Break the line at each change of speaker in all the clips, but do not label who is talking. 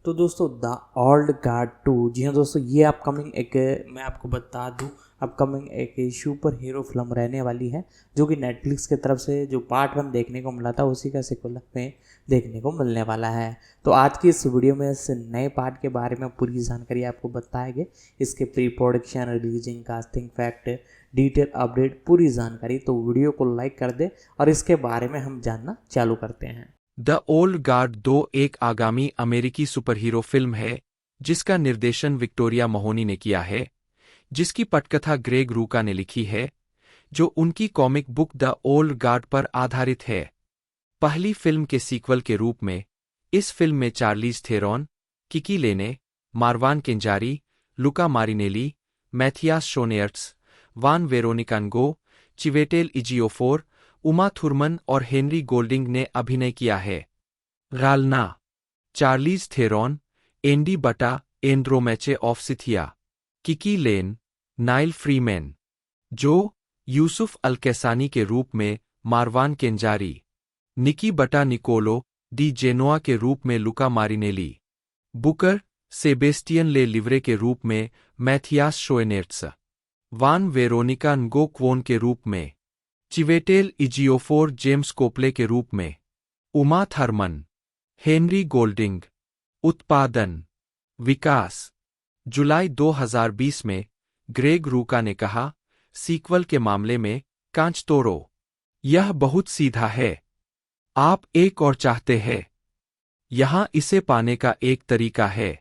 तो दोस्तों the Old guard 2, जी हाँ दोस्तों, ये अपकमिंग एक, मैं आपको बता दूं, अपकमिंग एक सुपर हीरो फिल्म रहने वाली है, जो कि नेटफ्लिक्स की तरफ से जो पार्ट 1 देखने को मिला था उसी का सिक्वल में देखने को मिलने वाला है। तो आज की इस वीडियो में इस नए पार्ट के बारे में पूरी जानकारी आपको बताएंगे, इसके pre production, releasing, casting fact, detail update, पूरी जानकारी। तो वीडियो को लाइक कर दे और इसके बारे में हम जानना चालू करते हैं।
द ओल्ड गार्ड 2 एक आगामी अमेरिकी सुपरहीरो फिल्म है जिसका निर्देशन विक्टोरिया मोहोनी ने किया है, जिसकी पटकथा ग्रेग रूका ने लिखी है, जो उनकी comic book the Old guard पर आधारित है। पहली फिल्म के सीक्वल के रूप में इस फिल्म में Charlie's Theron, Kiki Layne, Marwan Kenzari, Luca Marinelli, Matthias Schoenaerts, Van Veronica Ngo, Chiwetel Ejiofor, Uma Thurman और हेनरी गोल्डिंग ने अभिनय किया है। गालना: चार्लीज थेरॉन, एंडी बटा Andromache of Scythia, Kiki Layne, Nile Freeman, Joe Yusuf अलकैसानी के रूप में मारवान केंजारी, निकी बटा निकोलो डी जेनोआ के रूप में लुका मारिनेली, बुकर सेबेस्टियन ले लिवरे के रूप में मैथियास शोएनेर्ट्स, वान वेरोनिका नगो क्वोन के रूप में, चिवेटेल इजियोफोर जेम्स कोपले के रूप में, उमा थर्मन, हेनरी गोल्डिंग। उत्पादन विकास: जुलाई 2020 में ग्रेग रूका ने कहा, सीक्वल के मामले में कांच तोड़ो। यह बहुत सीधा है। आप एक और चाहते हैं। यहां इसे पाने का एक तरीका है।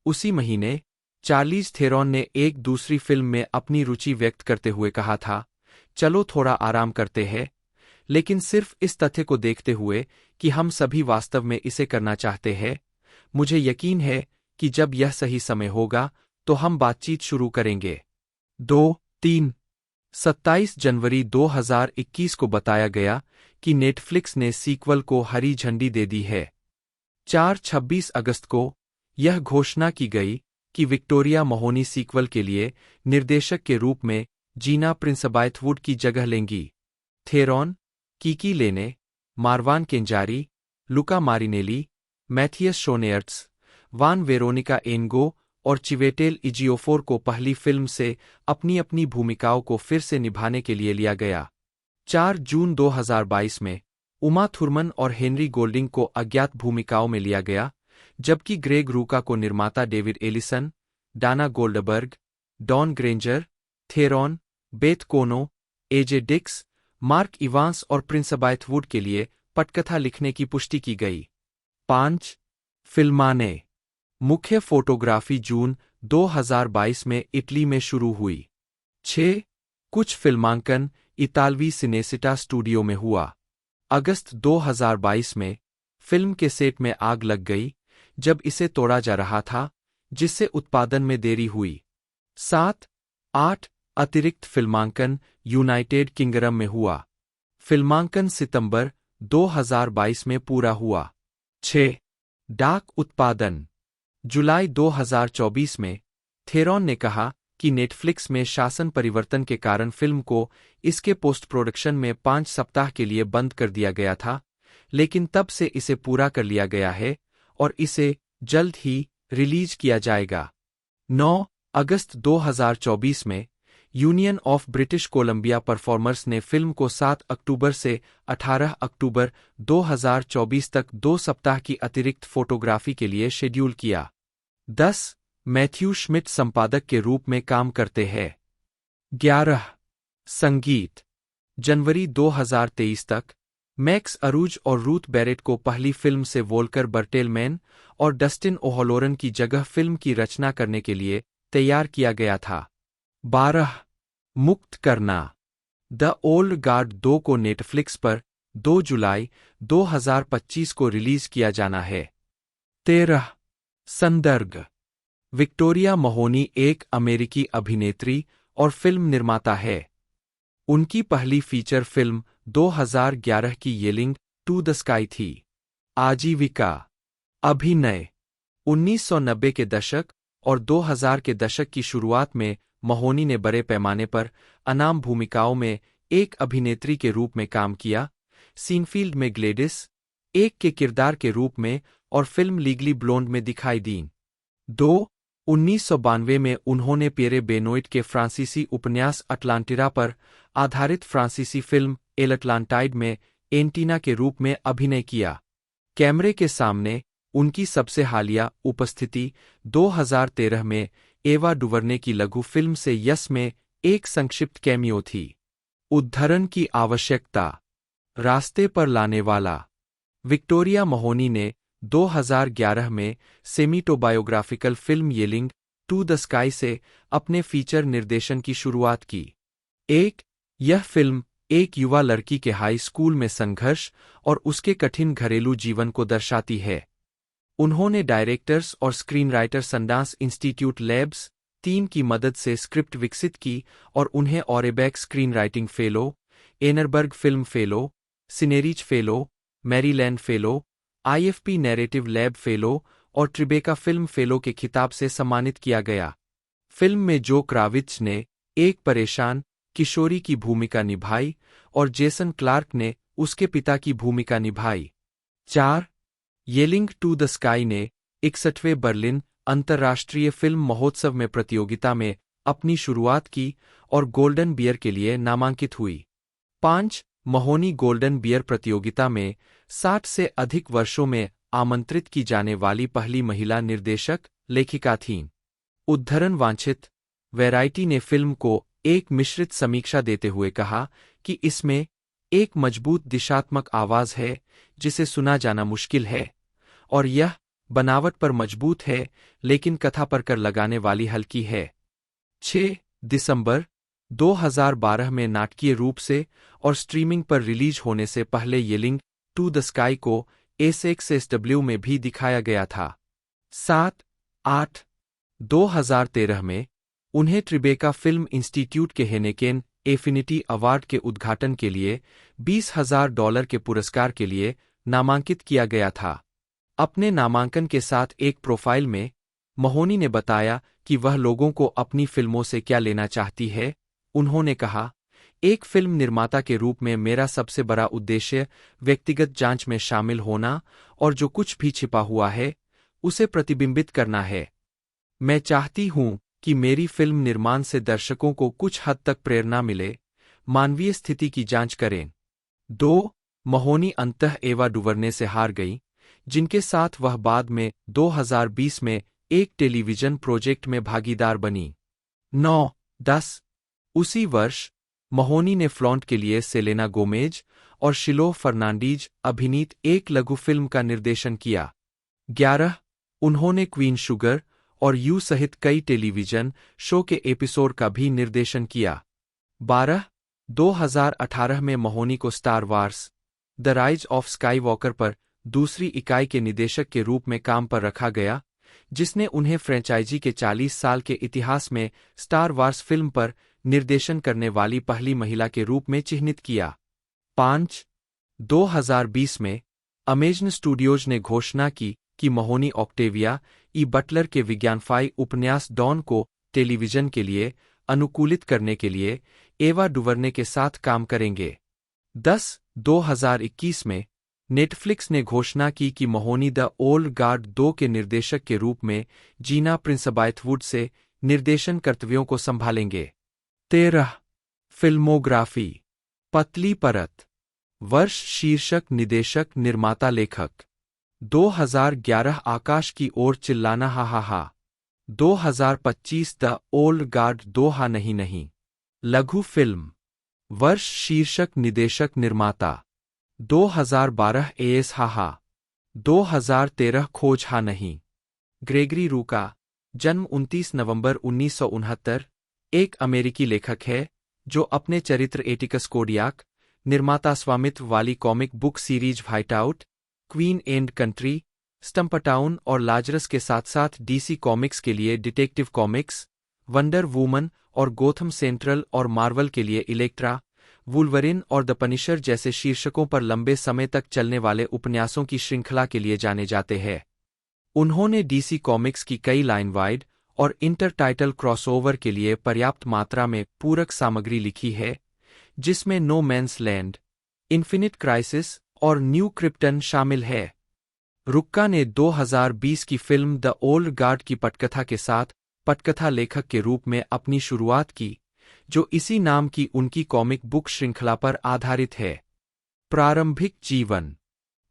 उसी महीने चार्लीज थेरॉन ने एक दूसरी फिल्म में अपनी रुचि व्यक्त करते हुए कहा था, चलो थोड़ा आराम करते हैं, लेकिन सिर्फ इस तथ्य को देखते हुए कि हम सभी वास्तव में इसे करना चाहते हैं। मुझे यकीन है कि जब यह सही समय होगा तो हम बातचीत शुरू करेंगे। 27 जनवरी 2021 को बताया गया कि नेटफ्लिक्स ने सीक्वल को हरी झंडी दे दी है। 26 अगस्त को यह घोषणा की गई कि विक्टोरिया मोहोनी सीक्वल के लिए निर्देशक के रूप में जीना प्रिंसबाइथवुड की जगह लेंगी। Theron, Kiki Layne, Marwan Kenzari, Luca मारिनेली, Matheus शोनेयर्ट्स, वान वेरोनिका एनगो और चिवेटेल इजियोफोर को पहली फिल्म से अपनी अपनी भूमिकाओं को फिर से निभाने के लिए लिया गया। 4 जून 2022 में उमा थुरमन और हेनरी गोल्डिंग को अज्ञात भूमिकाओं में लिया गया, जबकि ग्रेग रूका को निर्माता David Ellison, Dana Goldberg, Don Granger, Theron, Beth Kono, AJ डिक्स, मार्क इवांस और प्रिंसबाइथवुड के लिए पटकथा लिखने की पुष्टि की गई। 5 फिल्माने: मुख्य फोटोग्राफी जून 2022 में इटली में शुरू हुई। 6 कुछ फिल्मांकन इतालवी सिनेसिटा स्टूडियो में हुआ। अगस्त 2022 में फिल्म के सेट में आग लग गई जब इसे तोड़ा जा रहा था, जिससे उत्पादन में देरी हुई। 7-8 अतिरिक्त फिल्मांकन यूनाइटेड किंगडम में हुआ। फिल्मांकन सितंबर 2022 में पूरा हुआ। 6 डाक उत्पादन: जुलाई 2024 में थेरॉन ने कहा कि नेटफ्लिक्स में शासन परिवर्तन के कारण फिल्म को इसके पोस्ट प्रोडक्शन में 5 सप्ताह के लिए बंद कर दिया गया था, लेकिन तब से इसे पूरा कर लिया गया है और इसे जल्द ही रिलीज किया जाएगा। 9 अगस्त 2024 में union of British Columbia performers ने फिल्म को 7 अक्टूबर से 18 अक्टूबर 2024 तक 2 सप्ताह की अतिरिक्त फोटोग्राफी के लिए शेड्यूल किया। 10 मैथ्यू श्मिट संपादक के रूप में काम करते हैं। 11 संगीत: जनवरी 2023 तक मैक्स अरूज और रूथ बैरेट को पहली फिल्म से वोल्कर बर्टेलमैन और डस्टिन ओहोलोरन की जगह फिल्म की रचना करने के लिए तैयार किया गया था। 12 मुक्त करना: द ओल्ड गार्ड 2 को नेटफ्लिक्स पर 2 जुलाई 2025 को रिलीज किया जाना है। 13 संदर्भ: विक्टोरिया मोहोनी एक अमेरिकी अभिनेत्री और फिल्म निर्माता है। उनकी पहली फीचर फिल्म 2011 की येलिंग टू द स्काई थी। आजीविका: अभिनय। 1990 के दशक और 2000 के दशक की शुरुआत में मोहोनी ने बड़े पैमाने पर अनाम भूमिकाओं में एक अभिनेत्री के रूप में काम किया। सीनफील्ड में ग्लेडिस एक के किरदार के रूप में और फिल्म लीगली ब्लोंड में दिखाई दीं। 2. 1992 में उन्होंने पियरे बेनोइट के फ्रांसीसी उपन्यास अटलांटिडा पर आधारित फ्रांसीसी फिल्म एल अटलांटाइड में एंटीना के रूप में अभिनय किया। कैमरे के सामने उनकी सबसे हालिया उपस्थिति 2013 में एवा डुवर्ने की लघु फिल्म से यस में एक संक्षिप्त कैमियो थी। उद्धरण की आवश्यकता। रास्ते पर लाने वाला। विक्टोरिया महोनी ने 2011 में semiautobiographical film Yelling to the Sky से अपने फीचर निर्देशन की शुरुआत की। यह फिल्म एक युवा लड़की के हाई स्कूल में संघर्ष और उसके कठिन घरेलू जीवन को दर्शाती है। उन्होंने डायरेक्टर्स और स्क्रीनराइटर संडांस इंस्टीट्यूट लैब्स 3 की मदद से स्क्रिप्ट विकसित की और उन्हें ऑरेबैक screenwriting fellow, Annenberg film fellow, Cinereach fellow, Maryland fellow, IFP narrative lab fellow और ट्रिबेका फिल्म फेलो के खिताब से सम्मानित किया गया। फिल्म में जो क्रावित्ज ने एक परेशान किशोरी की भूमिका निभाई और जेसन क्लार्क ने उसके पिता की भूमिका निभाई। 4. येलिंग टू द स्काई ने 61वें बर्लिन अंतर्राष्ट्रीय फिल्म महोत्सव में प्रतियोगिता में अपनी शुरुआत की और गोल्डन बियर के लिए नामांकित हुई। 5. महोनी गोल्डन बियर प्रतियोगिता में 60 से अधिक वर्षों में आमंत्रित की जाने वाली पहली महिला निर्देशक लेखिका थीं। उद्धरण वांछित। वैरायटी ने फिल्म को एक मिश्रित समीक्षा देते हुए कहा कि इसमें एक मजबूत दिशात्मक आवाज है जिसे सुना जाना मुश्किल है, और यह बनावट पर मजबूत है लेकिन कथा पर कर लगाने वाली हल्की है। 6 दिसंबर 2012 में नाटकीय रूप से और स्ट्रीमिंग पर रिलीज होने से पहले येलिंग टू द स्काई को SXSW में भी दिखाया गया था। 7-8 2013 में उन्हें ट्रिबेका फिल्म इंस्टीट्यूट के हेनेकेन एफिनिटी अवार्ड के उद्घाटन के लिए $20,000 के पुरस्कार के लिए नामांकित किया गया था। अपने नामांकन के साथ एक प्रोफाइल में महोनी ने बताया कि वह लोगों को अपनी फिल्मों से क्या लेना चाहती है। उन्होंने कहा, एक फिल्म निर्माता के रूप में मेरा सबसे बड़ा उद्देश्य व्यक्तिगत जांच में शामिल होना और जो कुछ भी छिपा हुआ है उसे प्रतिबिंबित करना है। मैं चाहती हूं कि मेरी फिल्म निर्माण से दर्शकों को कुछ हद तक प्रेरणा मिले, मानवीय स्थिति की जांच करें। 2 महोनी अंततः एवा डुवर्ने से हार गई, जिनके साथ वह बाद में 2020 में एक टेलीविजन प्रोजेक्ट में भागीदार बनी। 9-10 उसी वर्ष महोनी ने फ्लॉन्ट के लिए सेलेना गोमेज और शिलोह फर्नांडीज अभिनीत एक लघु फिल्म का निर्देशन किया। 11 उन्होंने क्वीन शुगर और यू सहित कई टेलीविजन शो के एपिसोड का भी निर्देशन किया। 12 2018 में महोनी को star wars the rise of Skywalker पर दूसरी इकाई के निदेशक के रूप में काम पर रखा गया, जिसने उन्हें फ्रेंचाइजी के 40 साल के इतिहास में स्टार वार्स फिल्म पर निर्देशन करने वाली पहली महिला के रूप में चिह्नित किया। 5 2020 में अमेजन स्टूडियोज ने घोषणा की कि महोनी ऑक्टेविया ई बटलर के विज्ञानफाई उपन्यास डॉन को टेलीविजन के लिए अनुकूलित करने के लिए एवा डुवर्ने के साथ काम करेंगे। 10 2021 में नेटफ्लिक्स ने घोषणा की कि महोनी द ओल्ड गार्ड 2 के निर्देशक के रूप में जीना प्रिंसबाइथवुड से निर्देशन कर्तव्यों को संभालेंगे। 13 फिल्मोग्राफी। पतली परत। वर्ष शीर्षक निदेशक निर्माता लेखक। 2011 आकाश की ओर चिल्लाना हा हा हा। 2025 द ओल्ड गार्ड 2 हा नहीं नहीं। लघु फिल्म। वर्ष शीर्षक निदेशक निर्माता। 2012 एएस हा हा। 2013 खोज हा नहीं। ग्रेगरी रूका, जन्म 29 नवंबर 1969, एक अमेरिकी लेखक है जो अपने चरित्र एटिकस कोडियाक, निर्माता स्वामित्व वाली comic book series Whiteout, Queen and Country, Stumptown और लाजरस के साथ साथ डीसी कॉमिक्स के लिए डिटेक्टिव कॉमिक्स, वंडर वूमन और गोथम सेंट्रल और मार्वल के लिए इलेक्ट्रा, वुल्वरिन और द पनिशर जैसे शीर्षकों पर लंबे समय तक चलने वाले उपन्यासों की श्रृंखला के लिए जाने जाते हैं। उन्होंने डीसी कॉमिक्स की कई लाइन वाइड और इंटरटाइटल क्रॉसओवर के लिए पर्याप्त मात्रा में पूरक सामग्री लिखी है, जिसमें No Man's Land, Infinite Crisis और न्यू क्रिप्टन शामिल है। रुक्का ने 2020 की फिल्म द ओल्ड गार्ड की पटकथा के साथ पटकथा लेखक के रूप में अपनी शुरुआत की, जो इसी नाम की उनकी कॉमिक बुक श्रृंखला पर आधारित है। प्रारंभिक जीवन।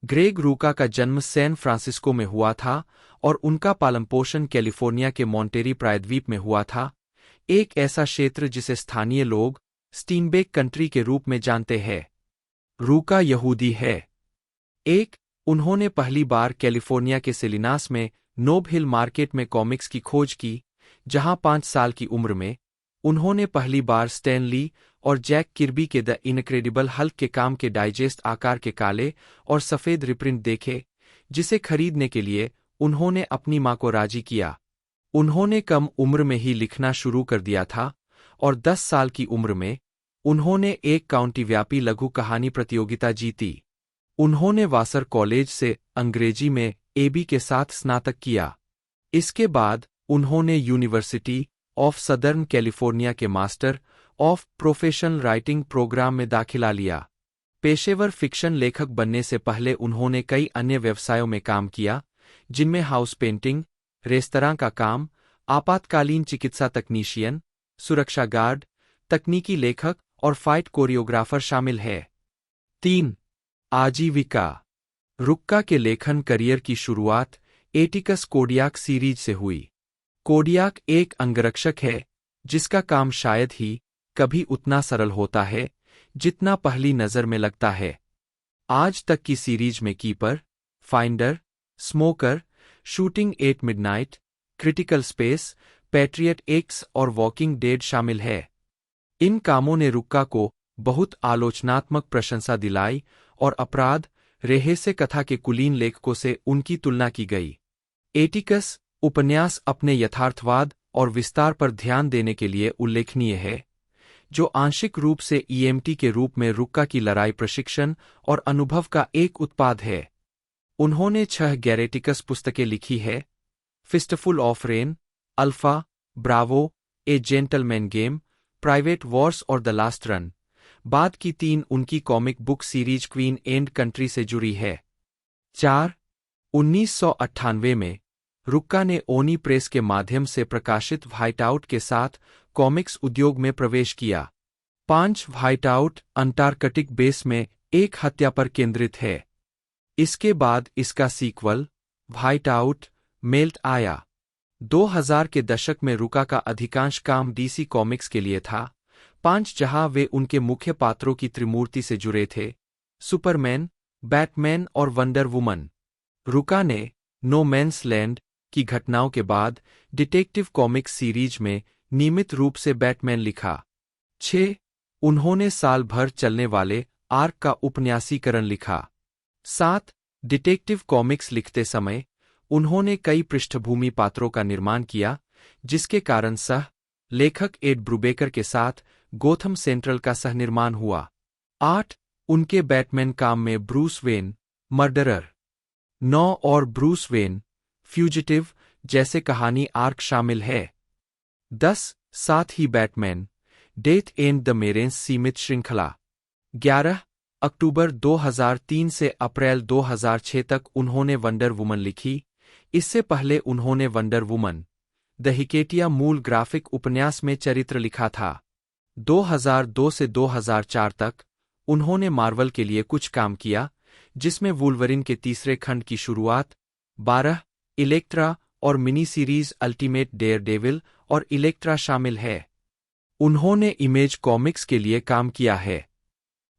ग्रेग रुका का जन्म सैन फ्रांसिस्को में हुआ था और उनका पालनपोषण कैलिफोर्निया के मॉन्टेरी प्रायद्वीप में हुआ था, एक ऐसा क्षेत्र जिसे स्थानीय लोग स्टीनबेक कंट्री के रूप में जानते हैं। रुका यहूदी है। उन्होंने पहली बार कैलिफोर्निया के सेलिनास में नोब हिल मार्केट में कॉमिक्स की खोज की, जहां 5 साल की उम्र में उन्होंने पहली बार स्टैन ली और जैक किर्बी के द इनक्रेडिबल हल्क के काम के डाइजेस्ट आकार के काले और सफ़ेद रिप्रिंट देखे, जिसे खरीदने के लिए उन्होंने अपनी मां को राजी किया। उन्होंने कम उम्र में ही लिखना शुरू कर दिया था और 10 साल की उम्र में उन्होंने एक काउंटी व्यापी लघु कहानी प्रतियोगिता जीती। उन्होंने वासर कॉलेज से अंग्रेजी में एबी के साथ स्नातक किया। इसके बाद उन्होंने यूनिवर्सिटी ऑफ सदर्न कैलिफोर्निया के Master of Professional Writing program में दाखिला लिया। पेशेवर फिक्शन लेखक बनने से पहले उन्होंने कई अन्य व्यवसायों में काम किया, जिनमें हाउस पेंटिंग, रेस्तरां का काम, आपातकालीन चिकित्सा तकनीशियन, सुरक्षा गार्ड, तकनीकी लेखक और फाइट कोरियोग्राफर शामिल है। 3. आजीविका। रुक्का के लेखन करियर की शुरुआत एटिकस कोडियाक सीरीज से हुई। कोडियाक एक अंगरक्षक है जिसका काम शायद ही कभी उतना सरल होता है जितना पहली नज़र में लगता है। आज तक की सीरीज में keeper, finder, smoker, shooting at midnight, critical space, patriot x और वॉकिंग डेड शामिल है। इन कामों ने रुक्का को बहुत आलोचनात्मक प्रशंसा दिलाई और अपराध, रहस्य कथा के कुलीन लेखकों से उनकी तुलना की गई। एटिकस उपन्यास अपने यथार्थवाद और विस्तार पर ध्यान देने के लिए उल्लेखनीय है, जो आंशिक रूप से ईएमटी के रूप में रुक्का की लड़ाई प्रशिक्षण और अनुभव का एक उत्पाद है। उन्होंने 6 गैरेटिकस पुस्तकें लिखी है: fistful of rain, alpha, Bravo, A gentleman game, private Wars और द लास्ट रन। बाद की 3 उनकी comic book series queen and country से जुड़ी है। 4. 1998 में रुक्का ने ओनी प्रेस के माध्यम से प्रकाशित व्हाइटआउट के साथ कॉमिक्स उद्योग में प्रवेश किया। 5. व्हाइटआउट अंटार्कटिक बेस में एक हत्या पर केंद्रित है। इसके बाद इसका सीक्वल व्हाइटआउट मेल्ट आया। 2000 के दशक में रुक्का का अधिकांश काम डीसी कॉमिक्स के लिए था। 5 जहां वे उनके मुख्य पात्रों की त्रिमूर्ति से जुड़े थे: सुपरमैन, बैटमैन और वंडर वुमन। रुक्का ने नो मैन्स लैंड की घटनाओं के बाद डिटेक्टिव कॉमिक्स सीरीज में नियमित रूप से बैटमैन लिखा। 6. उन्होंने साल भर चलने वाले आर्क का उपन्यासीकरण लिखा। 7. डिटेक्टिव कॉमिक्स लिखते समय उन्होंने कई पृष्ठभूमि पात्रों का निर्माण किया, जिसके कारण लेखक एड ब्रूबेकर के साथ गोथम सेंट्रल का सहनिर्माण हुआ। 8. उनके बैटमैन काम में ब्रूस वेन, मर्डरर 9 और ब्रूस वेन, फ्यूजिटिव जैसे कहानी आर्क शामिल है। 10. साथ ही बैटमैन, डेथ एंड द मेरेंस सीमित श्रृंखला। 11. अक्टूबर 2003 से अप्रैल 2006 तक उन्होंने वंडर वुमन लिखी। इससे पहले उन्होंने वंडर वुमन द हिकेटिया मूल ग्राफिक उपन्यास में चरित्र लिखा था। 2002 से 2004 तक उन्होंने मार्वल के लिए कुछ काम किया, जिसमें वुल्वरिन के तीसरे खंड की शुरुआत, 12, इलेक्ट्रा और मिनी सीरीज अल्टीमेट डेयरडेविल और इलेक्ट्रा शामिल है। उन्होंने इमेज कॉमिक्स के लिए काम किया है।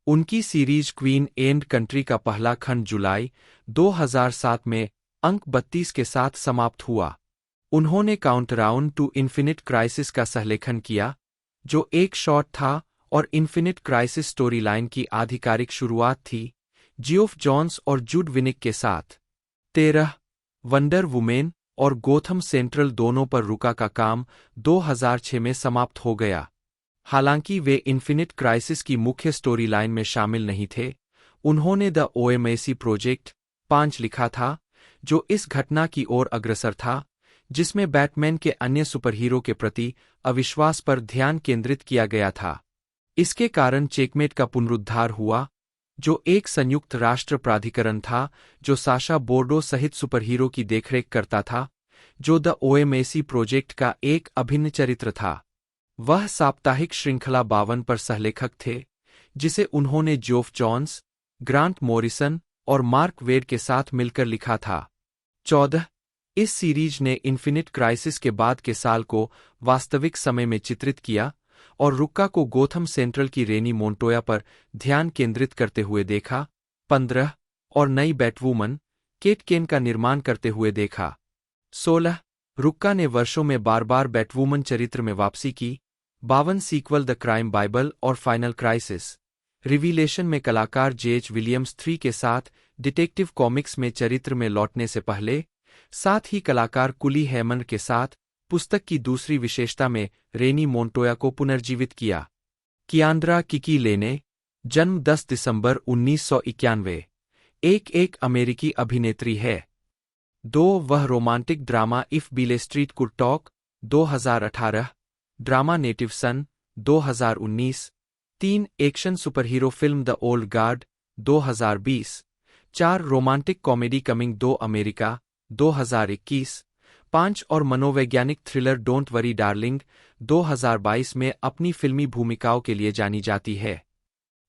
उनकी सीरीज क्वीन एंड कंट्री का पहला खंड जुलाई 2007 में अंक 32 के साथ समाप्त हुआ। उन्होंने काउंटडाउन टू इन्फिनिट क्राइसिस का सहलेखन किया, जो एक शॉर्ट था और इन्फिनिट क्राइसिस स्टोरी लाइन की आधिकारिक शुरुआत थी, जियोफ जॉन्स और जूड विनिक के साथ। 13. वंडर वुमेन और गोथम सेंट्रल दोनों पर रुक्का का काम 2006 में समाप्त हो गया। हालांकि वे इन्फिनिट क्राइसिस की मुख्य स्टोरी लाइन में शामिल नहीं थे, उन्होंने द ओएमएसी प्रोजेक्ट 5 लिखा था, जो इस घटना की ओर अग्रसर था, जिसमें बैटमैन के अन्य सुपरहीरो के प्रति अविश्वास पर ध्यान केंद्रित किया गया था। इसके कारण चेकमेट का पुनरुद्धार हुआ जो एक संयुक्त राष्ट्र प्राधिकरण था जो साशा बोर्डो सहित सुपरहीरो की देखरेख करता था, जो द ओएमएसी प्रोजेक्ट का एक अभिन्न चरित्र था। वह साप्ताहिक श्रृंखला 52 पर सहलेखक थे, जिसे उन्होंने जोफ जॉन्स, ग्रांट मॉरिसन और मार्क वेड के साथ मिलकर लिखा था। 14 इस सीरीज ने इन्फिनिट क्राइसिस के बाद के साल को वास्तविक समय में चित्रित किया और रुक्का को गोथम सेंट्रल की रेनी मोंटोया पर ध्यान केंद्रित करते हुए देखा। 15 और नई बैटवुमन केट केन का निर्माण करते हुए देखा। 16 रुक्का ने वर्षों में बार बार बैटवुमन चरित्र में वापसी की। 52 सीक्वल द क्राइम बाइबल और फाइनल क्राइसिस रिवीलेशन में कलाकार जेएच विलियम्स 3 के साथ डिटेक्टिव कॉमिक्स में चरित्र में लौटने से पहले, साथ ही कलाकार कुली हैमंड के साथ पुस्तक की दूसरी विशेषता में रेनी मोंटोया को पुनर्जीवित किया। कियांड्रा किकी लेने, जन्म 10 दिसंबर 1991, एक अमेरिकी अभिनेत्री है। 2 वह romantic drama If Beale Street Could Talk 2018, drama Native Son 2019, 3 action superhero film the Old Guard 2020, 4 romantic comedy Coming 2 America 2021, 5 और मनोवैज्ञानिक थ्रिलर डोंट वरी डार्लिंग 2022 में अपनी फिल्मी भूमिकाओं के लिए जानी जाती है।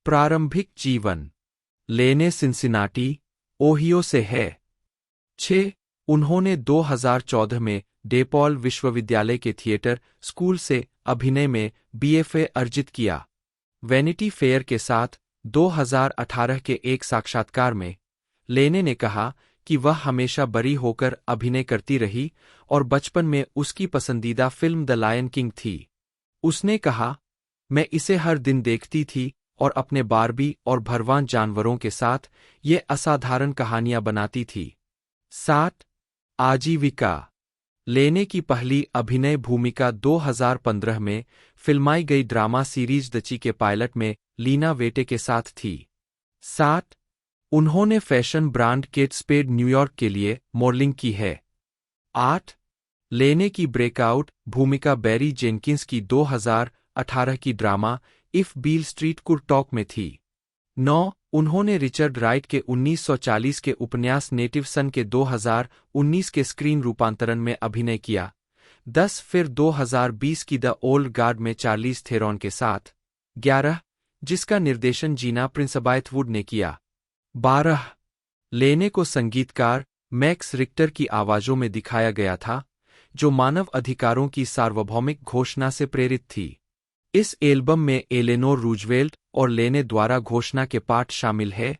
प्रारंभिक जीवन लेने सिंसिनाटी, ओहियो से है। 6 उन्होंने 2014 में डेपॉल विश्वविद्यालय के थिएटर स्कूल से अभिनय में बीएफए अर्जित किया। वैनिटी फेयर के साथ 2018 के एक साक्षात्कार में लेने ने कहा कि वह हमेशा बरी होकर अभिनय करती रही और बचपन में उसकी पसंदीदा फिल्म द लायन किंग थी। उसने कहा, मैं इसे हर दिन देखती थी और अपने बारबी और भरवान जानवरों के साथ ये असाधारण कहानियां बनाती थी। 7 आजीविका लेने की पहली अभिनय भूमिका 2015 में फिल्माई गई ड्रामा सीरीज दची के पायलट में लीना वेटे के साथ थी। 7 उन्होंने फैशन ब्रांड केट स्पेड न्यूयॉर्क के लिए मॉडलिंग की है। 8 लेने की ब्रेकआउट भूमिका बैरी जेनकिंस की 2018 की drama if bill street Could talk में थी। 9 उन्होंने रिचर्ड राइट के 1940 के उपन्यास नेटिव सन के 2019 के स्क्रीन रूपांतरण में अभिनय किया। 10 फिर 2020 की द ओल्ड गार्ड में चार्लीज थेरॉन के साथ। 11 जिसका निर्देशन जीना प्रिंसबाइथवुड ने किया। 12 लेने को संगीतकार मैक्स रिक्टर की आवाजों में दिखाया गया था, जो मानव अधिकारों की सार्वभौमिक घोषणा से प्रेरित थी। इस एल्बम में एलेनोर रूजवेल्ट और लेने द्वारा घोषणा के पाठ शामिल है,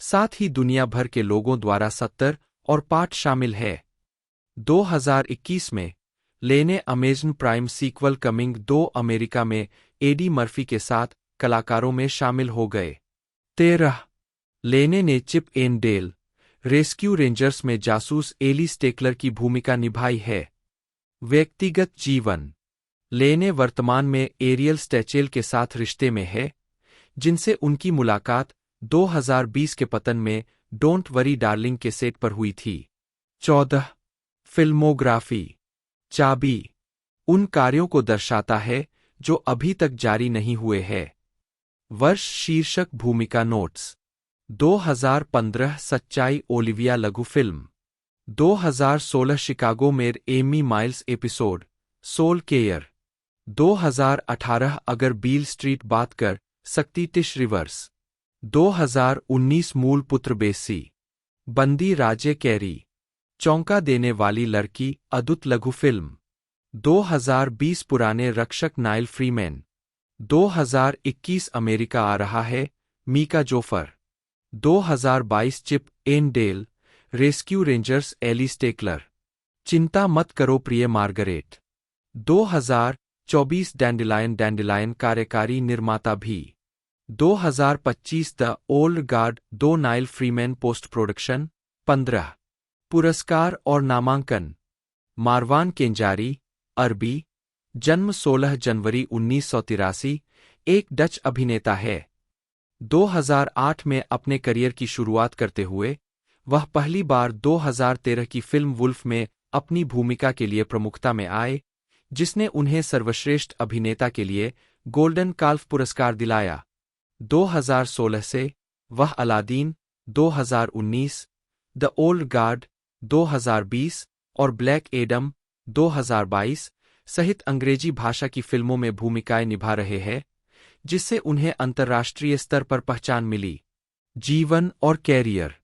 साथ ही दुनिया भर के लोगों द्वारा 70 और पाठ शामिल है। 2021 में Layne Amazon Prime sequel Coming 2 America में एडी मर्फी के साथ कलाकारों में शामिल हो गए। 13 लेने ने Chip and Dale Rescue Rangers में जासूस एली स्टेकलर की भूमिका निभाई है। व्यक्तिगत जीवन लेने वर्तमान में एरियल स्टैचेल के साथ रिश्ते में है, जिनसे उनकी मुलाकात 2020 के पतन में डोंट वरी डार्लिंग के सेट पर हुई थी। 14 फिल्मोग्राफी चाबी उन कार्यों को दर्शाता है जो अभी तक जारी नहीं हुए हैं। वर्ष शीर्षक भूमिका नोट्स 2015 सच्चाई ओलिविया लघु फिल्म 2016 शिकागो में Amy Miles episode Soul Care 2018 अगर बील स्ट्रीट बात कर सकती टिश रिवर्स 2019 मूल पुत्र बेसी बंदी राजे कैरी चौंका देने वाली लड़की अद्भुत लघु फिल्म 2020 पुराने रक्षक नाइल फ्रीमैन 2021 अमेरिका आ रहा है Meeka Joffer 2022 Chip and Dale Rescue Rangers Ellie Steckler चिंता मत करो प्रिय मार्गरेट 2024 डैंडिलायन कार्यकारी निर्माता भी 2025 the Old guard 2 Nile Freeman post production 15 पुरस्कार और नामांकन मारवान केंजारी अरबी जन्म 16 जनवरी 1983 एक डच अभिनेता है। 2008 में अपने करियर की शुरुआत करते हुए वह पहली बार 2013 की फिल्म वुल्फ में अपनी भूमिका के लिए प्रमुखता में आए, जिसने उन्हें सर्वश्रेष्ठ अभिनेता के लिए गोल्डन काल्फ पुरस्कार दिलाया। 2016 से वह अलादीन 2019, द ओल्ड गार्ड 2020 और ब्लैक एडम 2022 सहित अंग्रेजी भाषा की फिल्मों में भूमिकाएं निभा रहे हैं, जिससे उन्हें अंतर्राष्ट्रीय स्तर पर पहचान मिली। जीवन और कैरियर।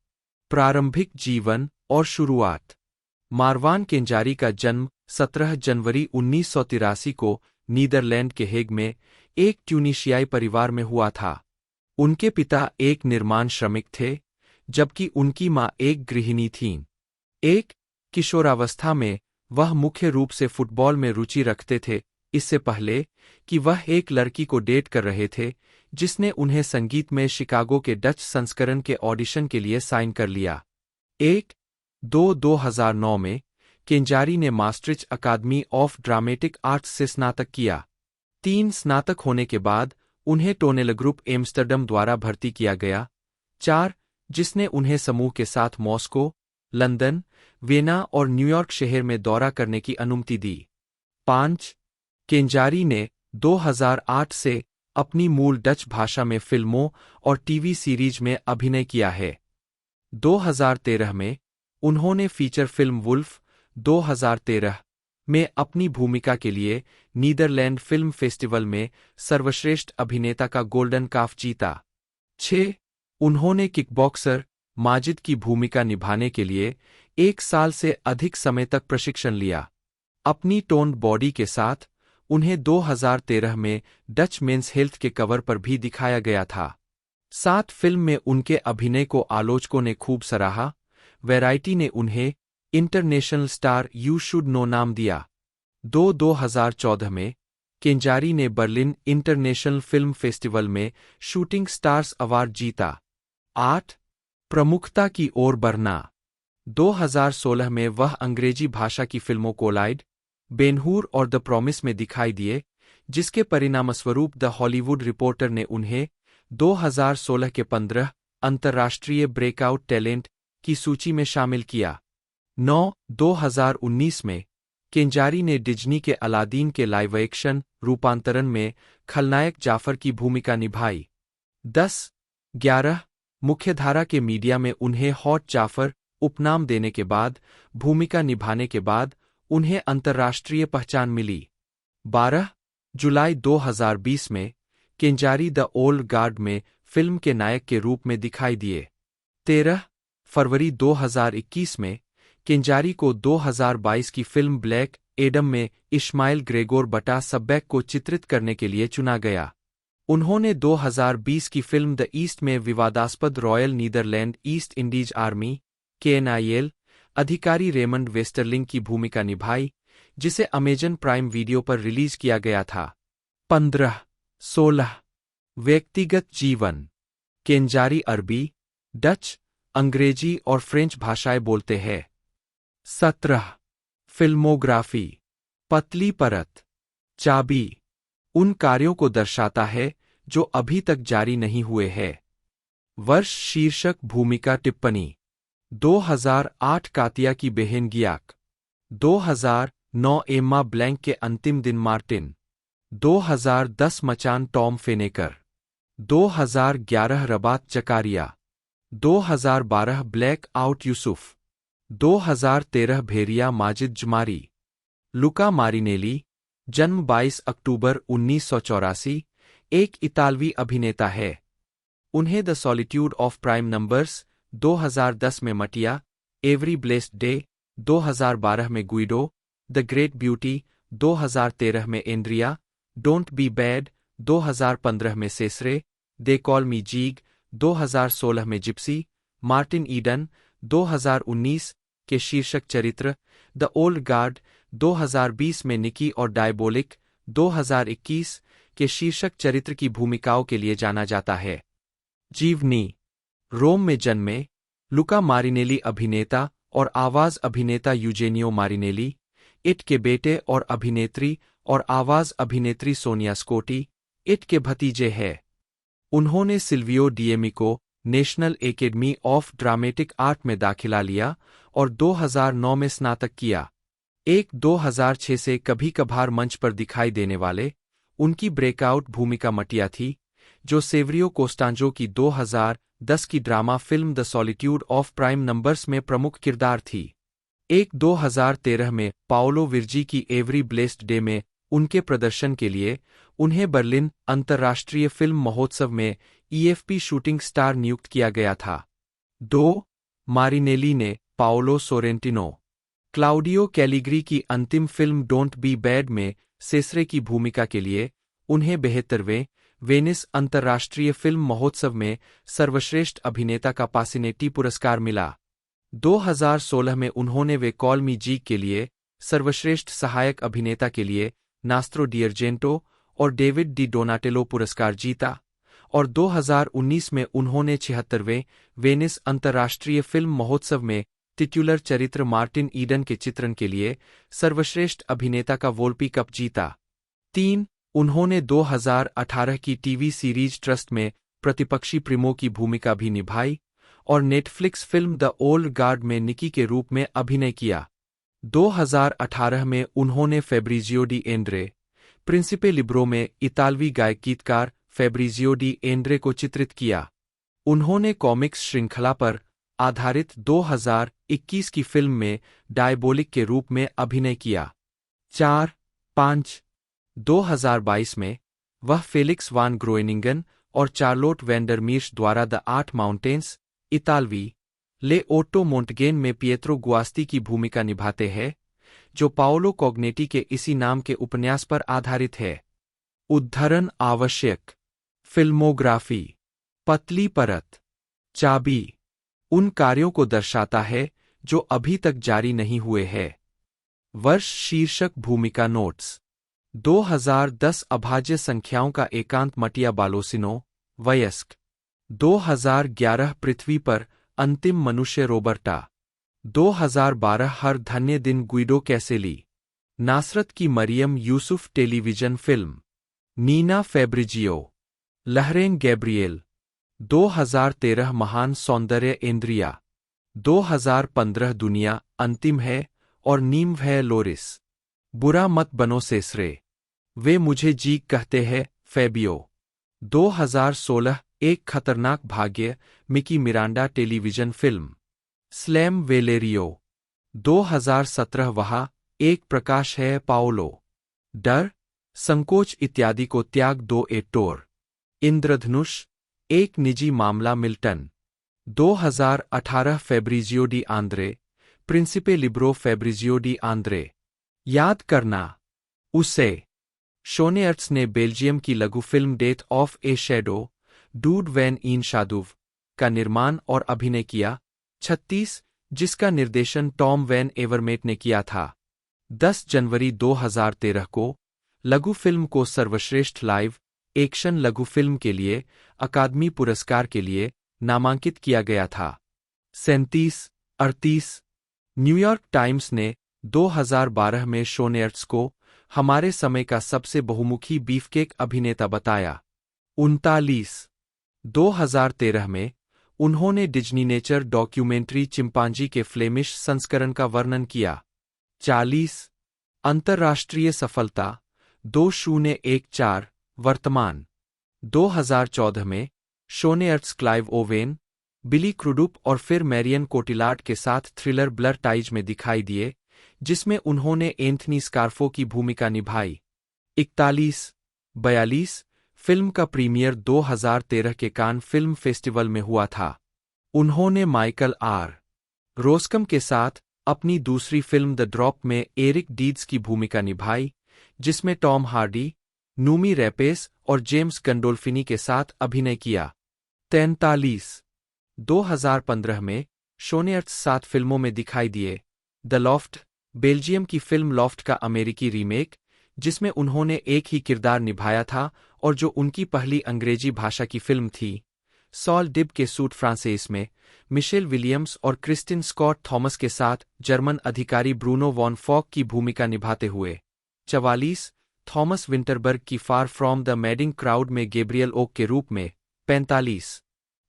प्रारंभिक जीवन और शुरुआत। मारवान केंजारी का जन्म 17 जनवरी 1983 को नीदरलैंड के हेग में एक ट्यूनीशियाई परिवार में हुआ था। उनके पिता एक निर्माण श्रमिक थे, जबकि उनकी मां एक गृहिणी थीं। एक किशोरावस्था में वह मुख्य रूप से फुटबॉल में रुचि रखते थे, इससे पहले कि वह एक लड़की को डेट कर रहे थे जिसने उन्हें संगीत में शिकागो के डच संस्करण के ऑडिशन के लिए साइन कर लिया। 2009 में केंजारी ने Maastricht Academy of Dramatic Arts से स्नातक किया। 3 स्नातक होने के बाद उन्हें टोनेल ग्रुप एम्स्टर्डम द्वारा भर्ती किया गया। 4 जिसने उन्हें समूह के साथ मॉस्को, लंदन, वियना और न्यूयॉर्क शहर में दौरा करने की अनुमति दी। 5 केंजारी ने 2008 से अपनी मूल डच भाषा में फिल्मों और टीवी सीरीज में अभिनय किया है। 2013 में उन्होंने फीचर फिल्म वुल्फ 2013 में अपनी भूमिका के लिए नीदरलैंड फिल्म फेस्टिवल में सर्वश्रेष्ठ अभिनेता का गोल्डन काफ जीता। 6 उन्होंने किकबॉक्सर माजिद की भूमिका निभाने के लिए 1 साल से अधिक समय तक प्रशिक्षण लिया। अपनी टोन्ड बॉडी के साथ उन्हें 2013 में डच मेंस हेल्थ के कवर पर भी दिखाया गया था। 7 फिल्म में उनके अभिनय को आलोचकों ने खूब सराहा। वैरायटी ने उन्हें international star you should know नाम दिया। 2014 में केंजारी ने बर्लिन इंटरनेशनल फिल्म फेस्टिवल में शूटिंग स्टार्स अवार्ड जीता। 8 प्रमुखता की ओर बढ़ना। 2016 में वह अंग्रेजी भाषा की फिल्मों कोलाइड, बेनहूर और द प्रॉमिस में दिखाई दिए, जिसके परिणामस्वरूप द हॉलीवुड रिपोर्टर ने उन्हें 2016 के 15 अंतर्राष्ट्रीय ब्रेकआउट टैलेंट की सूची में शामिल किया। 2019 में केंजारी ने डिज्नी के अलादीन के लाइव एक्शन रूपांतरण में खलनायक जाफर की भूमिका निभाई। 11 मुख्यधारा के मीडिया में उन्हें हॉट जाफर उपनाम देने के बाद भूमिका निभाने के बाद उन्हें अंतर्राष्ट्रीय पहचान मिली। 12 जुलाई 2020 में केंजारी द ओल्ड गार्ड में फिल्म के नायक के रूप में दिखाई दिए। 13 फरवरी 2021 में केंजारी को 2022 की फिल्म ब्लैक एडम में इश्माइल ग्रेगोर बटा सब्बैक को चित्रित करने के लिए चुना गया। उन्होंने 2020 की फिल्म द ईस्ट में विवादास्पद Royal Netherlands East Indies Army KNIL अधिकारी रेमंड वेस्टरलिंग की भूमिका निभाई, जिसे अमेजन प्राइम वीडियो पर रिलीज किया गया था। 15-16 व्यक्तिगत जीवन। केंजारी अरबी, डच, अंग्रेजी और फ्रेंच भाषाएं बोलते हैं। 17 फिल्मोग्राफी। पतली परत। चाबी उन कार्यों को दर्शाता है जो अभी तक जारी नहीं हुए हैं। वर्ष शीर्षक भूमिका टिप्पणी। 2008 कातिया की बहन गियाक। 2009 एम्मा ब्लैंक के अंतिम दिन मार्टिन। 2010 मचान Tom Fenneker. 2011 Rabat Zakaria. 2012 Black Out Yusuf. 2013 भेरिया माजिद जुमारी। लुका मारिनेली, जन्म 22 अक्टूबर 1984, एक इतालवी अभिनेता है। उन्हें the Solitude of Prime Numbers 2010 में मटिया, एवरी ब्लेस्ड डे 2012 में गुइडो, द ग्रेट ब्यूटी 2013 में एंड्रिया, डोंट बी बैड 2015 में सेसरे, दे कॉल मी जीग 2016 में जिप्सी, मार्टिन ईडन 2019 के शीर्षक चरित्र, द ओल्ड गार्ड 2020 में निकी और डायबोलिक 2021 के शीर्षक चरित्र की भूमिकाओं के लिए जाना जाता है। जीवनी। रोम में जन्मे, लुका मारिनेली अभिनेता और आवाज अभिनेता यूजेनियो मारिनेली, इट के बेटे और अभिनेत्री और आवाज अभिनेत्री सोनिया स्कोटी, इट के भतीजे हैं। उन्होंने Silvio D'Amico National Academy of Dramatic Art में दाखिला लिया और 2009 में स्नातक किया। 2006 से कभी कभार मंच पर दिखाई देने वाले उनकी ब्रेकआउट भूमिका मटिया थी, जो सेवरियो कोस्टांजो की 2010 की drama film the Solitude of Prime numbers में प्रमुख किरदार थी। 2013 में पाओलो विर्जी की एवरी ब्लेस्ड डे में उनके प्रदर्शन के लिए उन्हें बर्लिन अंतर्राष्ट्रीय फिल्म महोत्सव में ईएफपी शूटिंग स्टार नियुक्त किया गया था। 2. मारिनेली ने पाओलो सोरेंटिनो, क्लाउडियो कैलिग्री की अंतिम फिल्म डोंट बी बैड में सेसरे की भूमिका के लिए उन्हें 72वें वेनिस अंतर्राष्ट्रीय फिल्म महोत्सव में सर्वश्रेष्ठ अभिनेता का पासिनेटी पुरस्कार मिला। 2016 में उन्होंने वे कॉल मी जी के लिए सर्वश्रेष्ठ सहायक अभिनेता के लिए नास्त्रो डी अर्जेंटो और डेविड डी डोनाटेलो पुरस्कार जीता, और 2019 में उन्होंने 76वें वेनिस अंतर्राष्ट्रीय फिल्म महोत्सव में टिट्युलर चरित्र मार्टिन ईडन के चित्रण के लिए सर्वश्रेष्ठ अभिनेता का वोल्पी कप जीता। 3. उन्होंने 2018 की टीवी सीरीज ट्रस्ट में प्रतिपक्षी प्रिमो की भूमिका भी निभाई और Netflix film the Old guard में निकी के रूप में अभिनय किया। 2018 में उन्होंने Fabrizio D Andre, Principe Libre में इतालवी गायक गीतकार फेब्रिजियो डी एंड्रे को चित्रित किया। उन्होंने कॉमिक्स श्रृंखला पर आधारित 2021 की फिल्म में डायबोलिक के रूप में अभिनय किया। 4. 5. 2022 में वह फेलिक्स वान ग्रोएनिंगन और चार्लोट वेंडरमीर्श द्वारा द 8 माउंटेन्स, इतालवी ले ओट्टो मोंटगेन में पिएत्रो गुआस्ती की भूमिका निभाते हैं, जो पाओलो कॉग्नेटी के इसी नाम के उपन्यास पर आधारित है। उद्धरण आवश्यक फिल्मोग्राफी। पतली परत चाबी उन कार्यों को दर्शाता है जो अभी तक जारी नहीं हुए हैं। वर्ष शीर्षक भूमिका नोट्स 2010 अभाज्य संख्याओं का एकांत मटिया बालोसिनो, वयस्क 2011 पृथ्वी पर अंतिम मनुष्य रोबर्टा 2012 हर धन्य दिन गुइडो कैसेली नासरत की मरियम यूसुफ टेलीविजन फिल्म नीना फेब्रिजियो लहरें गैब्रिएल 2013 महान सौंदर्य इंद्रिया 2015 दुनिया अंतिम है और नीम है लोरिस बुरा मत बनो सेसरे वे मुझे जी कहते हैं फेबियो 2016 एक खतरनाक भाग्य Mickey Miranda television film slam Valerio 2017 वहा एक प्रकाश है पाओलो डर संकोच इत्यादि को त्याग दो एटोर इंद्रधनुष एक निजी मामला Milton 2018 Fabrizio De Andre Principe Libero Fabrizio De Andre याद करना उसे शोनेअर्ट्स ने बेल्जियम की लघु फिल्म Death of a Shadow Dood Van Een Schaduw का निर्माण और अभिनय किया। 36 जिसका निर्देशन टॉम वैन एवरमेट ने किया था। 10 जनवरी 2013 को लघु फिल्म को सर्वश्रेष्ठ लाइव एक्शन लघु फिल्म के लिए अकादमी पुरस्कार के लिए नामांकित किया गया था। 37-38 न्यूयॉर्क टाइम्स ने 2012 में शोनेअर्ट्स को हमारे समय का सबसे बहुमुखी बीफकेक अभिनेता बताया। 39 2013 में उन्होंने डिज्नी नेचर डॉक्यूमेंट्री चिंपांजी के फ्लेमिश संस्करण का वर्णन किया। 40 अंतर्राष्ट्रीय सफलता 2014 वर्तमान 2014 में शोनेअर्ट्स क्लाइव ओवेन, बिली क्रुडुप और फिर मैरियन कोटिलार्ड के साथ थ्रिलर ब्लर टाइज में दिखाई दिए, जिसमें उन्होंने एंथनी स्कारफो की भूमिका निभाई। 41-42 फिल्म का प्रीमियर 2013 के कान फिल्म फेस्टिवल में हुआ था। उन्होंने माइकल आर. रोस्कम के साथ अपनी दूसरी फिल्म द ड्रॉप में एरिक डीड्स की भूमिका निभाई, जिसमें टॉम हार्डी, नूमी रैपेस और जेम्स गंडोल्फिनी के साथ अभिनय किया। 43 2015 में शोनेअर्ट्स 7 फिल्मों में दिखाई दिए। द लॉफ्ट बेल्जियम की फिल्म लॉफ्ट का अमेरिकी रीमेक, जिसमें उन्होंने एक ही किरदार निभाया था और जो उनकी पहली अंग्रेजी भाषा की फिल्म थी। सॉल डिब के सूट फ्रांसेस में मिशेल विलियम्स और क्रिस्टिन स्कॉट थॉमस के साथ जर्मन अधिकारी ब्रूनो वॉन फॉक की भूमिका निभाते हुए। 44 थॉमस विंटरबर्ग की far from the Madding crowd में गैब्रियल ओक के रूप में। 45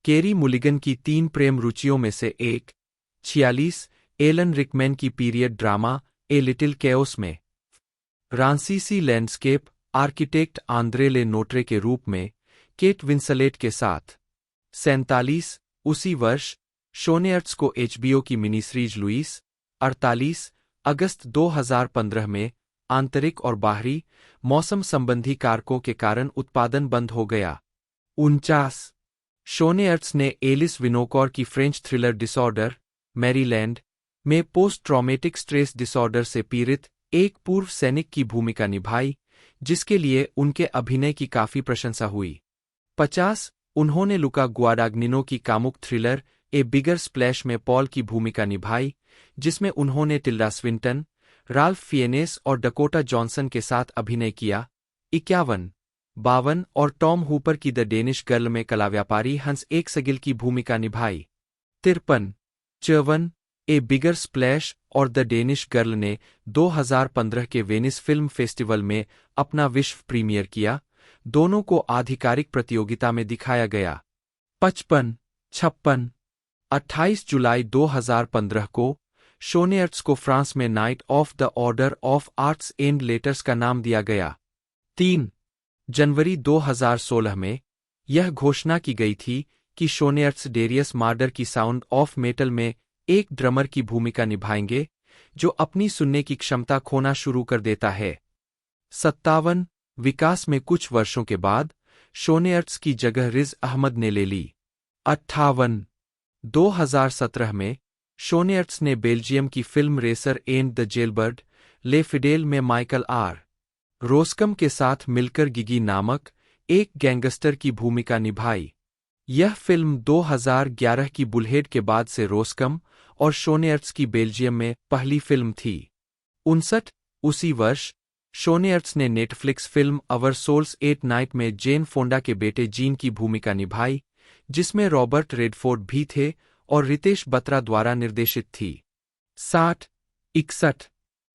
केरी मुलिगन की 3 प्रेम रुचियों में से एक। 46 एलन रिकमैन की period drama a little chaos में फ्रांसीसी लैंडस्केप आर्किटेक्ट आंद्रे ले नोट्रे के रूप में। केट विंसलेट के साथ। 47 उसी वर्ष शोनेयर्ट्स को एचबीओ की मिनी सीरीज लुइस। 48 अगस्त 2015 में आंतरिक और बाहरी मौसम संबंधी कारकों के कारण उत्पादन बंद हो गया। 49 शोनेयर्ट्स ने एलिस विनोकॉर की फ्रेंच थ्रिलर डिसऑर्डर, मैरीलैंड में पोस्ट ट्रॉमेटिक स्ट्रेस डिसऑर्डर से पीड़ित एक पूर्व सैनिक की भूमिका निभाई, जिसके लिए उनके अभिनय की काफी प्रशंसा हुई। 50 उन्होंने लुका गुआडाग्निनो की कामुक थ्रिलर ए बिगर स्प्लैश में पॉल की भूमिका निभाई, जिसमें उन्होंने टिल्डा स्विंटन, राल्फ फिएनेस और डकोटा जॉनसन के साथ अभिनय किया। 51 52 और टॉम हूपर की द डेनिश गर्ल में कला व्यापारी हंस एक सगिल की भूमिका निभाई। 53 54 ए बिगर स्प्लैश और द डेनिश गर्ल ने 2015 के वेनिस फिल्म फेस्टिवल में अपना विश्व प्रीमियर किया। दोनों को आधिकारिक प्रतियोगिता में दिखाया गया। 55 56 28 जुलाई 2015 को शोनेयर्ट्स को फ्रांस में night of the order of arts and letters का नाम दिया गया। 3 जनवरी 2016 में यह घोषणा की गई थी कि शोनेयर्ट्स डेरियस मार्डर की साउंड ऑफ मेटल में एक ड्रमर की भूमिका निभाएंगे, जो अपनी सुनने की क्षमता खोना शुरू कर देता है। 57 विकास में कुछ वर्षों के बाद शोनेयर्ट्स की जगह रिज अहमद ने ले ली। 58 2017 में शोनेयर्ट्स ने बेल्जियम की फिल्म रेसर एंड द जेलबर्ड ले फिडेल में माइकल आर रोस्कम के साथ मिलकर गिगी नामक एक गैंगस्टर की भूमिका निभाई। यह फिल्म 2011 की बुलहेड के बाद से रोस्कम और शोनेयर्ट्स की बेल्जियम में पहली फिल्म थी। 59 उसी वर्ष शोनेयर्ट्स ने Netflix film Our Souls at Night में जेन फोंडा के बेटे जीन की भूमिका निभाई, जिसमें रॉबर्ट रेडफोर्ड भी थे और रितेश बत्रा द्वारा निर्देशित थी। 60 61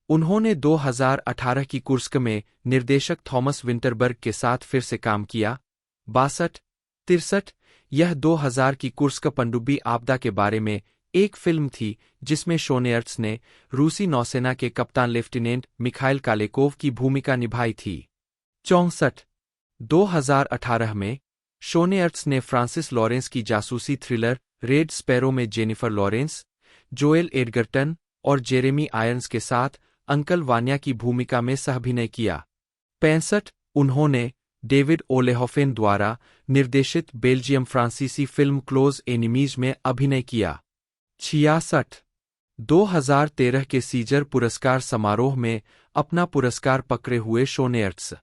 उन्होंने 2018 की कुर्स्क में निर्देशक थॉमस विंटरबर्ग के साथ फिर से काम किया। 62 63 यह 2000 की कुर्स्क पनडुब्बी आपदा के बारे में एक फिल्म थी, जिसमें शोनेयर्ट्स ने रूसी नौसेना के कप्तान लेफ्टिनेंट मिखाइल कालेकोव की भूमिका निभाई थी। 64 2018 में शोनेयर्ट्स ने फ्रांसिस लॉरेंस की जासूसी थ्रिलर रेड स्पैरो में जेनिफर लॉरेंस, जोएल एडगर्टन और जेरेमी आयरन्स के साथ अंकल वान्या की भूमिका में सहअभिनय किया। 65 उन्होंने डेविड ओलेहोफेन द्वारा निर्देशित बेल्जियम फ्रांसीसी फिल्म क्लोज एनिमीज में अभिनय किया। 66 2013 के सीजर पुरस्कार समारोह में अपना पुरस्कार पकड़े हुए शोनेयर्ट्स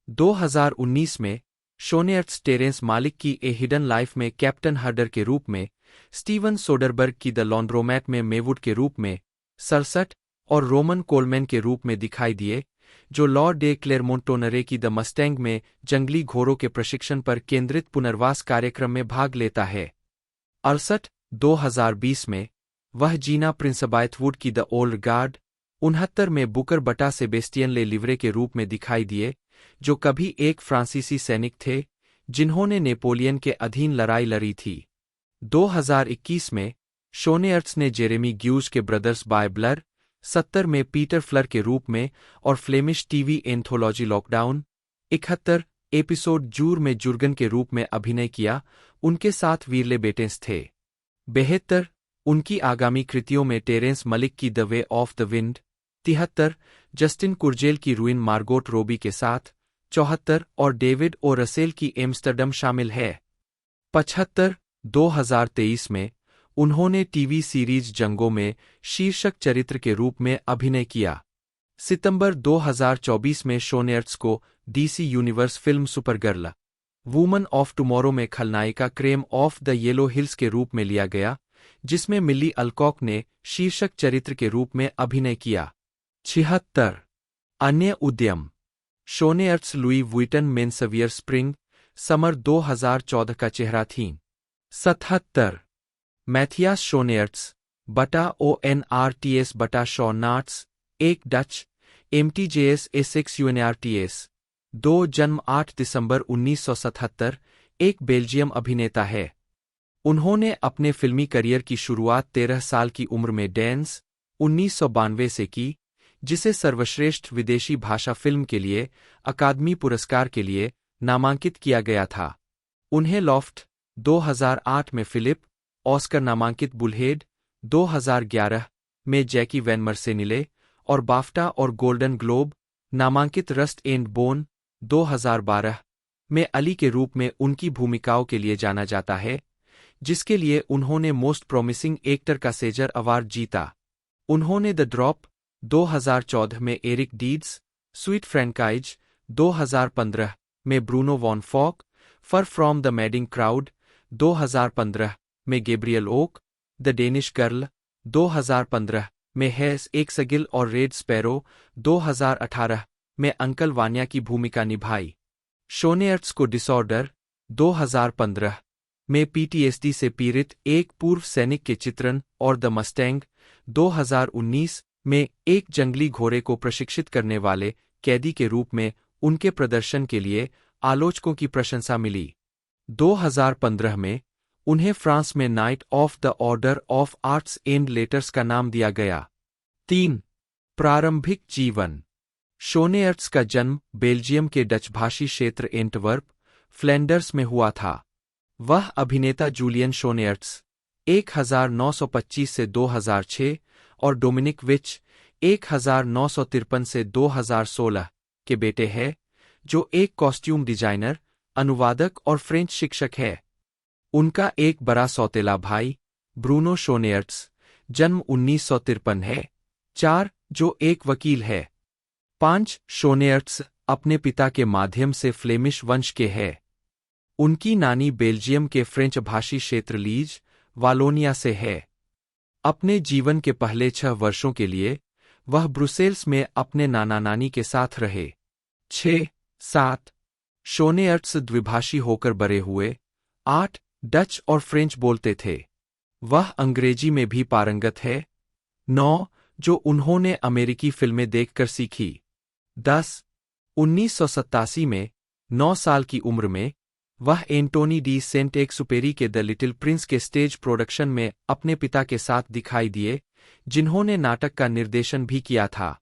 2019 में शोनेयर्ट्स टेरेंस मालिक की ए हिडन लाइफ में कैप्टन हर्डर के रूप में, स्टीवन सोडरबर्ग की द लॉन्ड्रोमैट में मेवुड के रूप में, 67 और रोमन कोलमैन के रूप में दिखाई दिए, जो लॉ डे क्लेरमोंटोनरे की द मस्टैंग में जंगली घोड़ों के प्रशिक्षण पर केंद्रित पुनर्वास कार्यक्रम में भाग लेता है। 68 2020 में वह जीना प्रिंसबाइथवुड की द ओल्ड गार्ड, 69 में बुकर बटा सेबेस्टियन ले लिवरे के रूप में दिखाई दिए, जो कभी एक फ्रांसीसी सैनिक थे जिन्होंने नेपोलियन के अधीन लड़ाई लड़ी थी। 2021 में शोनेयर्ट्स ने जेरेमी ग्यूज के ब्रदर्स बाय ब्लर 70 में पीटर फ्लर के रूप में और Flemish TV anthology lockdown 71 episode जूर में जुर्गन के रूप में अभिनय किया। उनके साथ वीरले बेटेंस थे। 72 उनकी आगामी कृतियों में टेरेंस मलिक की the Way of the Wind, 73 Justin Kurzel की रूइन मार्गोट रोबी के साथ, 74 और डेविड ओ रसेल की एम्स्टर्डम शामिल है। 75 2023 में उन्होंने टीवी सीरीज जंगों में शीर्षक चरित्र के रूप में अभिनय किया। सितंबर 2024 में शोनेयर्ट्स को DC Universe film Supergirl Woman of Tomorrow में खलनायिका Krem of the Yellow Hills के रूप में लिया गया, जिसमें मिल्ली अल्कॉक ने शीर्षक चरित्र के रूप में अभिनय किया। 76 अन्य उद्यम शोनेयर्ट्स लुई वुइटन मेन सवियर स्प्रिंग समर 2014 का चेहरा थीं। 77 मैथियास शोनेयर्ट्स बटा ONRTS बटा शॉनार्ट्स एक डच MTJS A6 UNRTS 2 जन्म 8 दिसंबर 1977 एक बेल्जियम अभिनेता है। उन्होंने अपने फिल्मी करियर की शुरुआत 13 साल की उम्र में डेंस 1992 से की, जिसे सर्वश्रेष्ठ विदेशी भाषा फिल्म के लिए अकादमी पुरस्कार के लिए नामांकित किया गया था। उन्हें लॉफ्ट 2008 में फिलिप ऑस्कर नामांकित बुलहेड 2011 में जैकी वैनमर से मिले और बाफ्टा और गोल्डन ग्लोब नामांकित रस्ट एंड बोन 2012 में अली के रूप में उनकी भूमिकाओं के लिए जाना जाता है, जिसके लिए उन्होंने मोस्ट प्रॉमिसिंग एक्टर का सेजर अवार्ड जीता। उन्होंने द ड्रॉप 2014 में एरिक डीड्स, स्वीट फ्रैंकाइज 2015 में Bruno von Falk, Far from the Madding Crowd 2015 में Gabriel Oak, The Danish Girl 2015 में हैस एक्सगिल और रेड स्पैरो 2018 में अंकल वान्या की भूमिका निभाई। शोनेयर्ट्स को डिसऑर्डर 2015 में पीटीएसडी से पीड़ित एक पूर्व सैनिक के चित्रण और द मस्टैंग 2019 में एक जंगली घोड़े को प्रशिक्षित करने वाले कैदी के रूप में उनके प्रदर्शन के लिए आलोचकों की प्रशंसा मिली। 2015 में उन्हें फ्रांस में night of the order of arts and letters का नाम दिया गया। 3. प्रारंभिक जीवन। शोनेयर्ट्स का जन्म बेल्जियम के डच भाषी क्षेत्र एंटवर्प, फ्लैंडर्स में हुआ था। वह अभिनेता जूलियन शोनेयर्ट्स 1925 से 2006 और डोमिनिक विच 1953 से 2016 के बेटे हैं, जो एक कॉस्ट्यूम डिजाइनर, अनुवादक और फ्रेंच शिक्षक है। उनका एक बड़ा सौतेला भाई ब्रूनो शोनेयर्ट्स जन्म 1953 है। 4. जो एक वकील है। 5. शोनेयर्ट्स अपने पिता के माध्यम से फ्लेमिश वंश के हैं। उनकी नानी बेल्जियम के फ्रेंच भाषी क्षेत्र लीज, वालोनिया से है। अपने जीवन के पहले 6 वर्षों के लिए वह ब्रुसेल्स में अपने नाना नानी के साथ रहे। 6. 7. शोनेयर्ट्स द्विभाषी होकर बड़े हुए। 8. डच और फ्रेंच बोलते थे। वह अंग्रेजी में भी पारंगत है। 9. जो उन्होंने अमेरिकी फिल्में देखकर सीखी। 10. 1987 में 9 साल की उम्र में वह एंटोनी डी सेंट एक्सुपेरी के द लिटिल प्रिंस के स्टेज प्रोडक्शन में अपने पिता के साथ दिखाई दिए, जिन्होंने नाटक का निर्देशन भी किया था।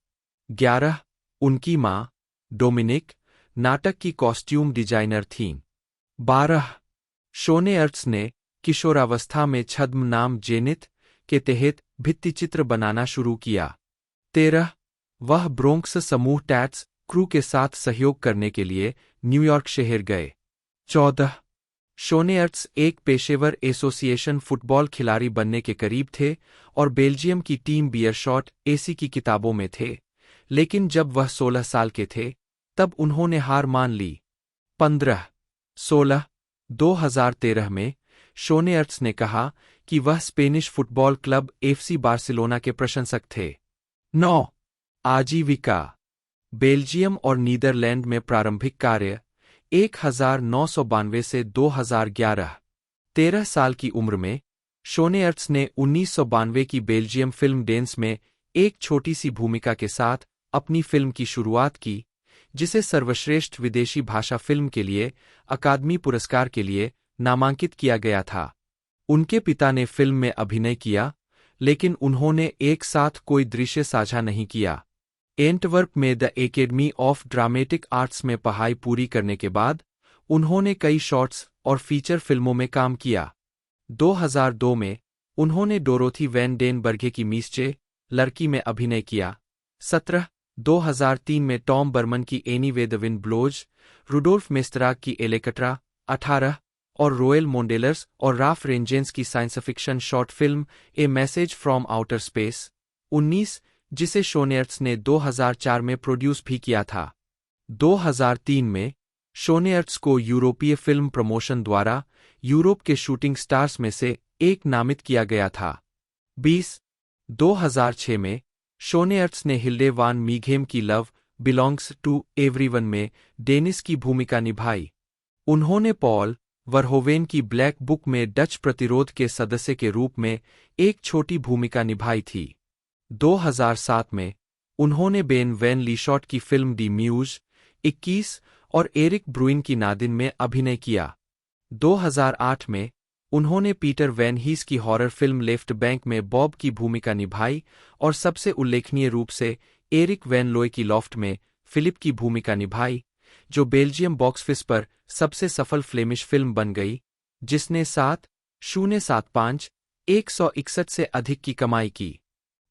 11. उनकी मां डोमिनिक नाटक की कॉस्ट्यूम डिजाइनर थीं। 12. शोनेयर्ट्स ने किशोरावस्था में छद्म नाम जेनिथ के तहत भित्तिचित्र बनाना शुरू किया। 13. वह ब्रोंक्स समूह टैट्स क्रू के साथ सहयोग करने के लिए न्यूयॉर्क शहर गए। 14. शोनेयर्ट्स एक पेशेवर एसोसिएशन फुटबॉल खिलाड़ी बनने के करीब थे और बेल्जियम की टीम बियरशॉट एसी की किताबों में थे, लेकिन जब वह 16 साल के थे तब उन्होंने हार मान ली। 15. 16. 2013 में शोनेयर्ट्स ने कहा कि वह Spanish football club FC Barcelona के प्रशंसक थे। 9. आजीविका। बेल्जियम और नीदरलैंड में प्रारंभिक कार्य 1992 से 2011। 13 साल की उम्र में शोनेयर्ट्स ने 1992 की बेल्जियम फिल्म डेंस में एक छोटी सी भूमिका के साथ अपनी फिल्म की शुरुआत की, जिसे सर्वश्रेष्ठ विदेशी भाषा फिल्म के लिए अकादमी पुरस्कार के लिए नामांकित किया गया था। उनके पिता ने फिल्म में अभिनय किया, लेकिन उन्होंने एक साथ कोई दृश्य साझा नहीं किया। एंटवर्प में the academy of Dramatic arts में पढ़ाई पूरी करने के बाद उन्होंने कई शॉर्ट्स और फीचर फिल्मों में काम किया। 2002 में उन्होंने डोरोथी वैन डेनबर्गे की मिस्चे लड़की में अभिनय किया। 17. 2003 में टॉम बर्मन की Any Way the Wind Blows, Rudolf Mestdagh की एलेक्ट्रा। 18. और रोयल मोंडेलर्स और राफ रेंजेंस की science fiction short film A message from outer space. 19. जिसे शोनेयर्ट्स ने 2004 में प्रोड्यूस भी किया था। 2003 में शोनेयर्ट्स को यूरोपीय फिल्म प्रमोशन द्वारा यूरोप के शूटिंग स्टार्स में से एक नामित किया गया था। 20. 2006 में शोनेयर्ट्स ने हिल्डे वान मीघेम की लव बिलोंग्स टू एवरीवन में डेनिस की भूमिका निभाई। उन्होंने पॉल वर्होवेन की ब्लैक बुक में डच प्रतिरोध के सदस्य के रूप में एक छोटी भूमिका निभाई थी। 2007 में उन्होंने बेन वैन लीशॉट की फिल्म डी म्यूज 21 और एरिक ब्रुइन की नादिन में अभिनय किया। 2008 में उन्होंने पीटर वैन हीस की हॉरर फिल्म लेफ्ट बैंक में बॉब की भूमिका निभाई और सबसे उल्लेखनीय रूप से एरिक वैन लोय की लॉफ्ट में फिलिप की भूमिका निभाई, जो बेल्जियम बॉक्स ऑफिस पर सबसे सफल फ्लेमिश फिल्म बन गई, जिसने 7,075,161 से अधिक की कमाई की।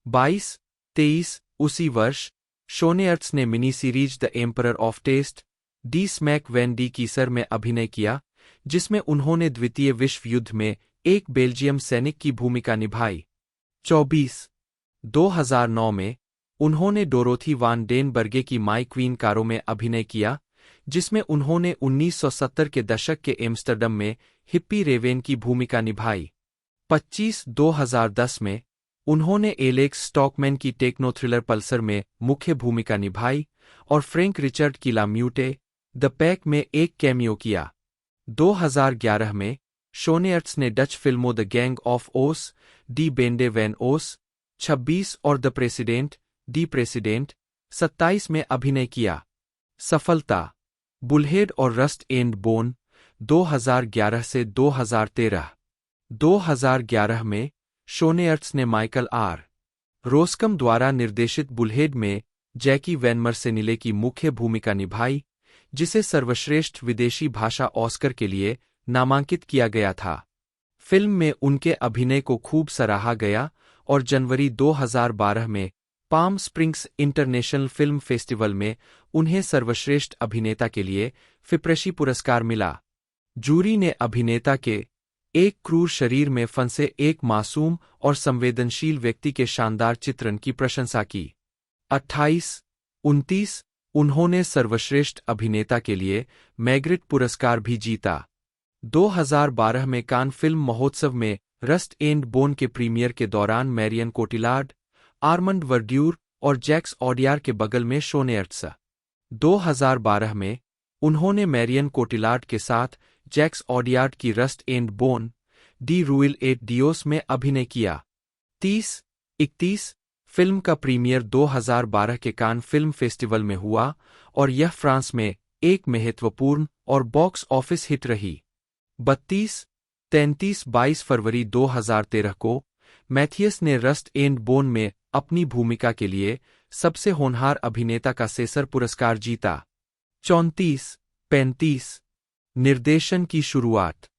22-23 उसी वर्ष शोनेयर्ट्स ने mini series the Emperor of Taste De Smaak Van De Keyser में अभिनय किया, जिसमें उन्होंने द्वितीय विश्व युद्ध में एक बेल्जियम सैनिक की भूमिका निभाई। 24-2009 में उन्होंने डोरोथी वान डेनबर्गे की माई क्वीन कारो में अभिनय किया, जिसमें उन्होंने 1970 के दशक के एम्स्टर्डम में हिप्पी रेवेन की भूमिका निभाई। 25-2010 में उन्होंने एलेक्स स्टॉकमैन की टेक्नो थ्रिलर पल्सर में मुख्य भूमिका निभाई और फ्रैंक रिचर्ड की ला म्यूटे द पैक में एक कैमियो किया। 2011 में शोनेयर्ट्स ने डच फिल्मों द गैंग ऑफ ओस डी बेंडे वैन ओस 26 और द प्रेसिडेंट डी प्रेसिडेंट 27 में अभिनय किया। सफलता बुलहेड और रस्ट एंड बोन 2011 से 2013। 2011 में शोनेयर्ट्स ने माइकल आर. रोस्कम द्वारा निर्देशित बुलहेड में जैकी वैन मर्सेनिले की मुख्य भूमिका निभाई, जिसे सर्वश्रेष्ठ विदेशी भाषा ऑस्कर के लिए नामांकित किया गया था। फिल्म में उनके अभिनय को खूब सराहा गया और जनवरी 2012 में palm springs international film festival में उन्हें सर्वश्रेष्ठ अभिनेता के लिए फिप्रशी पुरस्कार मिला। जूरी ने अभिनेता के एक क्रूर शरीर में फंसे एक मासूम और संवेदनशील व्यक्ति के शानदार चित्रण की प्रशंसा की। 28-29 उन्होंने सर्वश्रेष्ठ अभिनेता के लिए मैग्रिट पुरस्कार भी जीता। 2012 में कान फिल्म महोत्सव में रस्ट एंड बोन के प्रीमियर के दौरान मैरियन कोटिलार्ड, आर्मंड वर्ड्यूर और जैक्स ऑडियार के बगल में शोनेयर्ट्स। 2012 में उन्होंने मैरियन कोटिलार्ड के साथ जैक्स ऑडियार की Rust and Bone De Rouille Et D'Os में अभिनय किया। 30-31 फिल्म का प्रीमियर 2012 के कान फिल्म फेस्टिवल में हुआ और यह फ्रांस में एक महत्वपूर्ण और बॉक्स ऑफिस हिट रही। 32-33 फरवरी 2013 को मैथियस ने रस्ट एंड बोन में अपनी भूमिका के लिए सबसे होनहार अभिनेता का सेसर पुरस्कार जीता। 34-35 निर्देशन की शुरुआत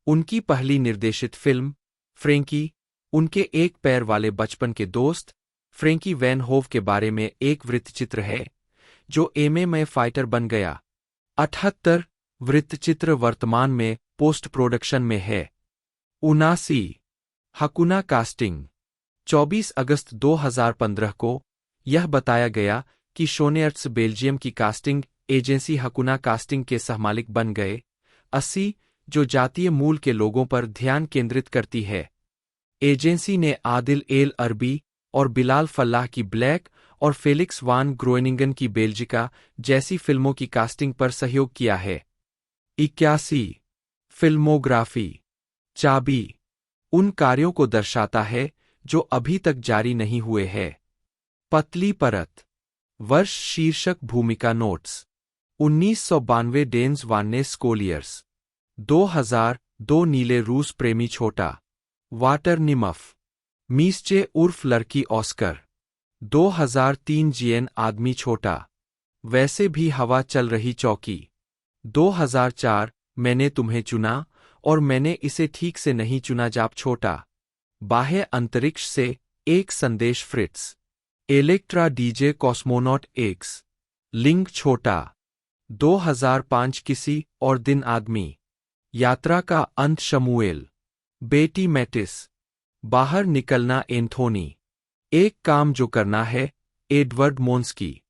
उनकी पहली निर्देशित फिल्म फ्रेंकी, उनके एक पैर वाले बचपन के दोस्त फ्रेंकी वैन होव के बारे में एक वृत्तचित्र है, जो एमएमए फाइटर बन गया। 78 वृत्तचित्र वर्तमान में पोस्ट प्रोडक्शन में है। 79 हकुना कास्टिंग 24 अगस्त 2015 को यह बताया गया कि शोनेयर्ट्स बेल्जियम की कास्टिंग एजेंसी हकुना कास्टिंग के सहमालिक बन गए। 80 जो जातीय मूल के लोगों पर ध्यान केंद्रित करती है। एजेंसी ने आदिल एल अरबी और बिलाल फल्लाह की ब्लैक और फेलिक्स वान ग्रोएनिंगन की बेल्जिका जैसी फिल्मों की कास्टिंग पर सहयोग किया है। 81 फिल्मोग्राफी चाबी उन कार्यों को दर्शाता है जो अभी तक जारी नहीं हुए हैं। पतली परत वर्ष शीर्षक भूमिका नोट्स 1992 डेन्स वान्ने स्कोलियर्स 2002 नीले रूस प्रेमी छोटा वाटर निमफ मीस्चे उर्फ लड़की ऑस्कर 2003 जीएन आदमी छोटा वैसे भी हवा चल रही चौकी 2004 मैंने तुम्हें चुना और मैंने इसे ठीक से नहीं चुना जाप छोटा बाह्य अंतरिक्ष से एक संदेश फ्रिट्स Electra DJ cosmonaut x link छोटा 2005 किसी और दिन आदमी यात्रा का अंत शमूएल बेटी मैटिस बाहर निकलना एंथोनी एक काम जो करना है एडवर्ड मोन्स्की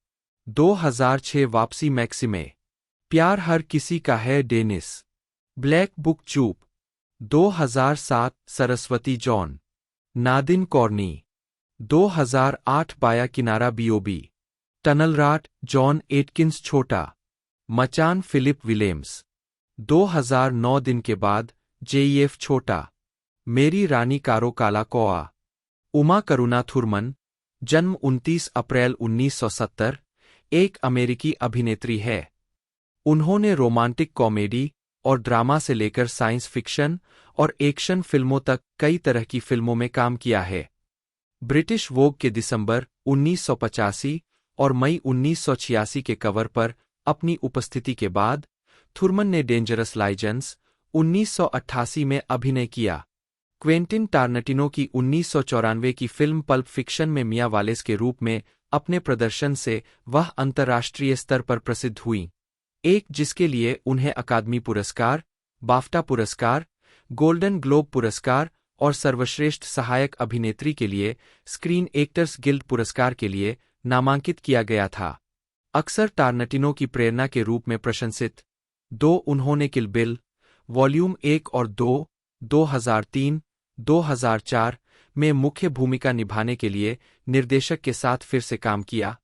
2006 वापसी मैक्सिमे प्यार हर किसी का है डेनिस ब्लैक बुक चूप 2007 सरस्वती जॉन नादिन कॉर्नी 2008 बाया किनारा BOB tunnel rot John Atkins छोटा मचान फिलिप विलेम्स 2009 दिन के बाद जेईएफ छोटा मेरी रानी कारो काला कोआ उमा करुणा थुरमन जन्म 29 अप्रैल 1970 एक अमेरिकी अभिनेत्री है। उन्होंने रोमांटिक कॉमेडी और ड्रामा से लेकर साइंस फिक्शन और एक्शन फिल्मों तक कई तरह की फिल्मों में काम किया है। ब्रिटिश वोग के दिसंबर 1985 और मई 1986 के कवर पर अपनी उपस्थिति के बाद थुरमन ने डेंजरस लाइजेंड्स 1988 में अभिनय किया। क्वेंटिन टारनटिनो की 1994 की फिल्म पल्प फिक्शन में मिया वालेस के रूप में अपने प्रदर्शन से वह अंतर्राष्ट्रीय स्तर पर प्रसिद्ध हुईं, एक जिसके लिए उन्हें अकादमी पुरस्कार, बाफ्टा पुरस्कार, गोल्डन ग्लोब पुरस्कार और सर्वश्रेष्ठ सहायक अभिनेत्री के लिए स्क्रीन एक्टर्स गिल्ड पुरस्कार के लिए नामांकित किया गया था। अक्सर टारनटिनो की प्रेरणा के रूप में प्रशंसित, उन्होंने किल बिल वॉल्यूम 1 और 2, 2003, 2004 में मुख्य भूमिका निभाने के लिए निर्देशक के साथ फिर से काम किया।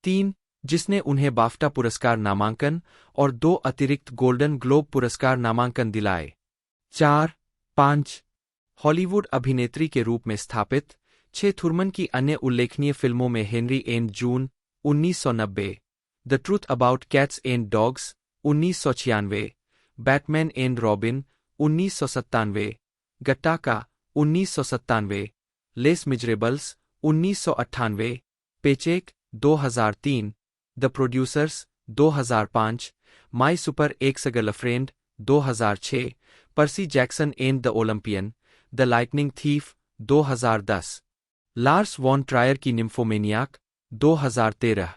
3, जिसने उन्हें बाफ्टा पुरस्कार नामांकन और 2 अतिरिक्त गोल्डन ग्लोब पुरस्कार नामांकन दिलाए। 4, 5 हॉलीवुड अभिनेत्री के रूप में स्थापित। 6 थुरमन की अन्य उल्लेखनीय फिल्मों में Henry and June 1990, the truth about cats and dogs 1996, Batman and Robin 1997, Gattaca 1997, Les Miserables 1998, paycheck 2003, the producers 2005, my super ex girlfriend 2006, Percy Jackson and the Olympian, the lightning thief 2010, Lars von Trier की nymphomaniac 2013,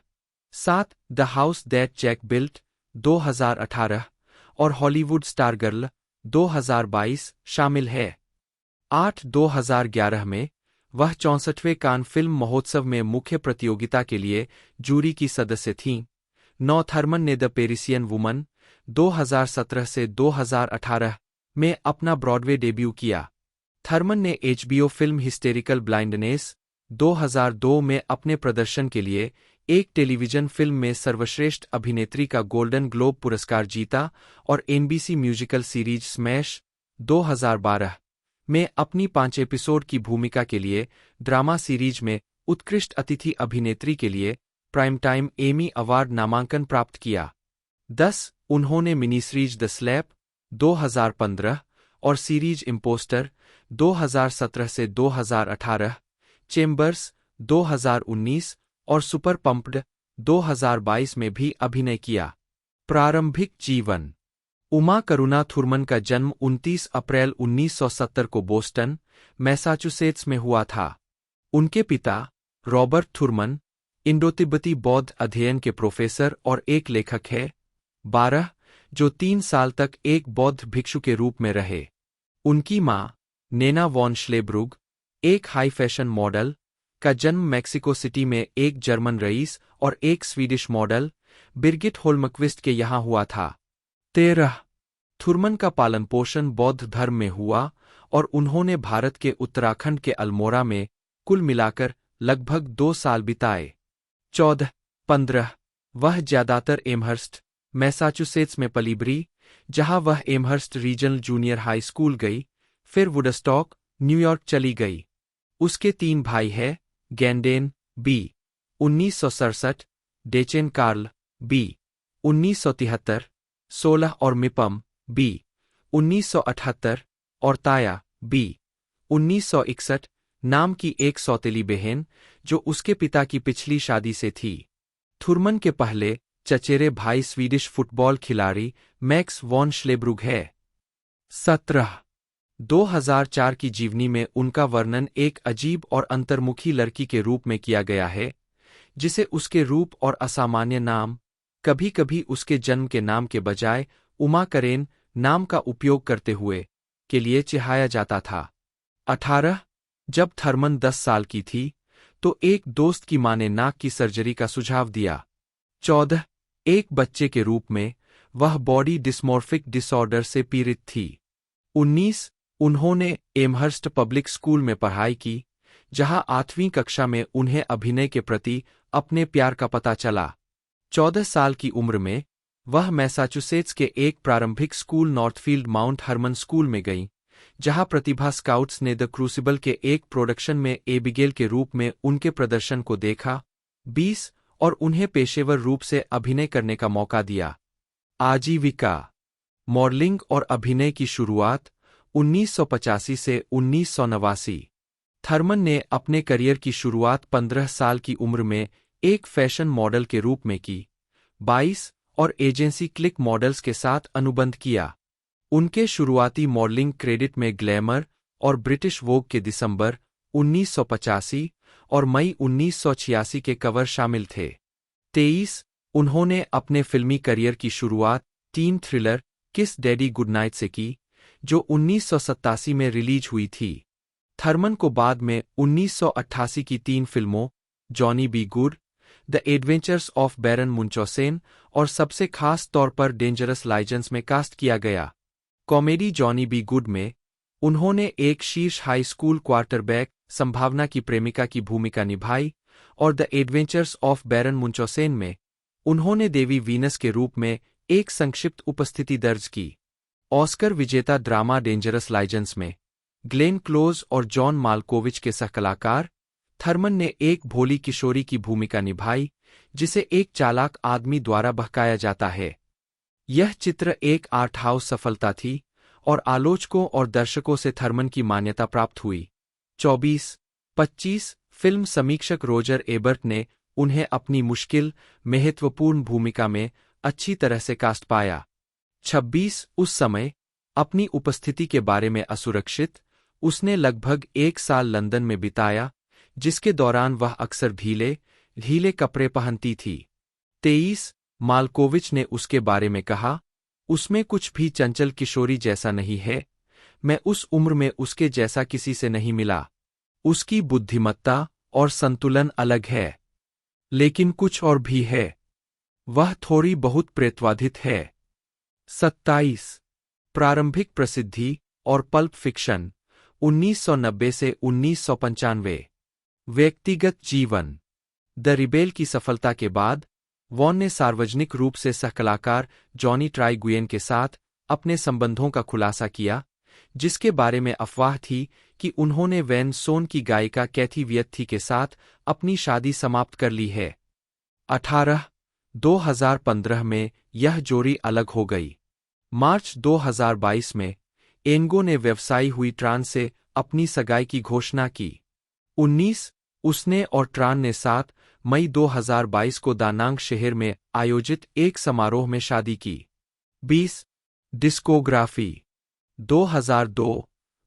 7 the house that Jack built 2018 और Hollywood star girl 2022 शामिल है। 8 2011 में वह 64वें Cannes film महोत्सव में मुख्य प्रतियोगिता के लिए जूरी की सदस्य थीं। 9 थर्मन ने द पेरिसियन वुमन 2017 से 2018 में अपना ब्रॉडवे डेब्यू किया। थर्मन ने एचबीओ फिल्म हिस्टेरिकल ब्लाइंडनेस 2002 में अपने प्रदर्शन के लिए एक टेलीविजन फिल्म में सर्वश्रेष्ठ अभिनेत्री का गोल्डन ग्लोब पुरस्कार जीता और एनबीसी म्यूजिकल सीरीज स्मैश 2012 में अपनी 5 एपिसोड की भूमिका के लिए ड्रामा सीरीज में उत्कृष्ट अतिथि अभिनेत्री के लिए प्राइम टाइम एमी अवार्ड नामांकन प्राप्त किया। 10 उन्होंने मिनी सीरीज द स्लैप 2015 और सीरीज इम्पोस्टर 2017 से 2018, चेम्बर्स 2019 और सुपर पंप्ड 2022 में भी अभिनय किया। प्रारंभिक जीवन। उमा करुणा थुरमन का जन्म 29 अप्रैल 1970 को बोस्टन, मैसाचुसेट्स में हुआ था। उनके पिता रॉबर्ट थुरमन इंडो-तिब्बती बौद्ध अध्ययन के प्रोफेसर और एक लेखक हैं। 12 जो 3 साल तक एक बौद्ध भिक्षु के रूप में रहे। उनकी मां नेना वॉन श्लेब्रुग, एक हाई फैशन मॉडल, का जन्म मेक्सिको सिटी में एक जर्मन रईस और एक स्वीडिश मॉडल बिर्गिट होल्मक्विस्ट के यहाँ हुआ था। 13 थुरमन का पालन पोषण बौद्ध धर्म में हुआ और उन्होंने भारत के उत्तराखंड के अल्मोड़ा में कुल मिलाकर लगभग 2 साल बिताए। 14-15 वह ज्यादातर एमहर्स्ट, मैसाचुसेट्स में पली बड़ी, जहां वह Amherst regional junior high school गई, फिर वुडस्टॉक, न्यूयॉर्क चली गई। उसके 3 भाई हैं, गैंडेन बी 1967, डेचेन कार्ल बी 1973, 16 और मिपम बी 1978 और ताया बी 1961 नाम की एक सौतेली बहन जो उसके पिता की पिछली शादी से थी। थुरमन के पहले चचेरे भाई स्वीडिश फुटबॉल खिलाड़ी मैक्स वॉन श्लेब्रुग है। 17 2004 की जीवनी में उनका वर्णन एक अजीब और अंतर्मुखी लड़की के रूप में किया गया है, जिसे उसके रूप और असामान्य नाम, कभी कभी उसके जन्म के नाम के बजाय उमा करेन नाम का उपयोग करते हुए, के लिए चिढ़ाया जाता था। 18 जब थर्मन 10 साल की थी, तो एक दोस्त की मां ने नाक की सर्जरी का सुझाव दिया। 14 एक बच्चे के रूप में वह बॉडी डिस्मॉर्फिक डिसऑर्डर से पीड़ित थी। 19 उन्होंने एमहर्स्ट पब्लिक स्कूल में पढ़ाई की, जहां 8वीं कक्षा में उन्हें अभिनय के प्रति अपने प्यार का पता चला। 14 साल की उम्र में वह मैसाचुसेट्स के एक प्रारंभिक school Northfield Mount Hermon School में गईं, जहां प्रतिभा स्काउट्स ने द क्रूसिबल के एक प्रोडक्शन में एबिगेल के रूप में उनके प्रदर्शन को देखा। 20 और उन्हें पेशेवर रूप से अभिनय करने का मौका दिया। आजीविका। मॉडलिंग और अभिनय की शुरुआत 1985 से 1989। थर्मन ने अपने करियर की शुरुआत 15 साल की उम्र में एक फैशन मॉडल के रूप में की। 22 और एजेंसी क्लिक मॉडल्स के साथ अनुबंध किया। उनके शुरुआती मॉडलिंग क्रेडिट में ग्लैमर और ब्रिटिश वोग के दिसंबर 1985 और मई 1986 के कवर शामिल थे। 23 उन्होंने अपने फिल्मी करियर की शुरुआत टीन थ्रिलर किस डैडी गुडनाइट से की, जो 1987 में रिलीज हुई थी। थर्मन को बाद में 1988 की 3 फिल्मों Johnny be good, the adventures of Baron Munchausen और सबसे खास तौर पर डेंजरस लाइजेंस में कास्ट किया गया। कॉमेडी जॉनी बी गुड में उन्होंने एक शीर्ष हाई स्कूल क्वार्टरबैक संभावना की प्रेमिका की भूमिका निभाई और द एडवेंचर्स ऑफ बैरन मुंचौसेन में उन्होंने देवी वीनस के रूप में एक संक्षिप्त उपस्थिति दर्ज की। ऑस्कर विजेता ड्रामा डेंजरस लाइजेंस में ग्लेन क्लोज और जॉन माल्कोविच के सहकलाकार थर्मन ने एक भोली किशोरी की भूमिका निभाई जिसे एक चालाक आदमी द्वारा बहकाया जाता है। यह चित्र एक आर्ट हाउस सफलता थी और आलोचकों और दर्शकों से थर्मन की मान्यता प्राप्त हुई। 24-25 फिल्म समीक्षक रोजर एबर्ट ने उन्हें अपनी मुश्किल महत्वपूर्ण भूमिका में अच्छी तरह से कास्ट पाया। 26 उस समय अपनी उपस्थिति के बारे में असुरक्षित, उसने लगभग 1 साल लंदन में बिताया जिसके दौरान वह अक्सर ढीले कपड़े पहनती थी। 23 माल्कोविच ने उसके बारे में कहा, उसमें कुछ भी चंचल किशोरी जैसा नहीं है, मैं उस उम्र में उसके जैसा किसी से नहीं मिला। उसकी बुद्धिमत्ता और संतुलन अलग है, लेकिन कुछ और भी है, वह थोड़ी बहुत प्रेतवाधित है। 27 प्रारंभिक प्रसिद्धि और पल्प फिक्शन 1990 से 1995। व्यक्तिगत जीवन द रिबेल की सफलता के बाद वॉन ने सार्वजनिक रूप से सहकलाकार जॉनी ट्राई गुयेन के साथ अपने संबंधों का खुलासा किया, जिसके बारे में अफवाह थी कि उन्होंने वैन सोन की गायिका कैथी वियत्थी के साथ अपनी शादी समाप्त कर ली है। 18 2015 में यह जोड़ी अलग हो गई। मार्च 2022 में एंगो ने व्यवसायी हुई ट्रान से अपनी सगाई की घोषणा की। 19 उसने और ट्रान ने 7 मई 2022 को दानांग शहर में आयोजित एक समारोह में शादी की। 20 डिस्कोग्राफी 2002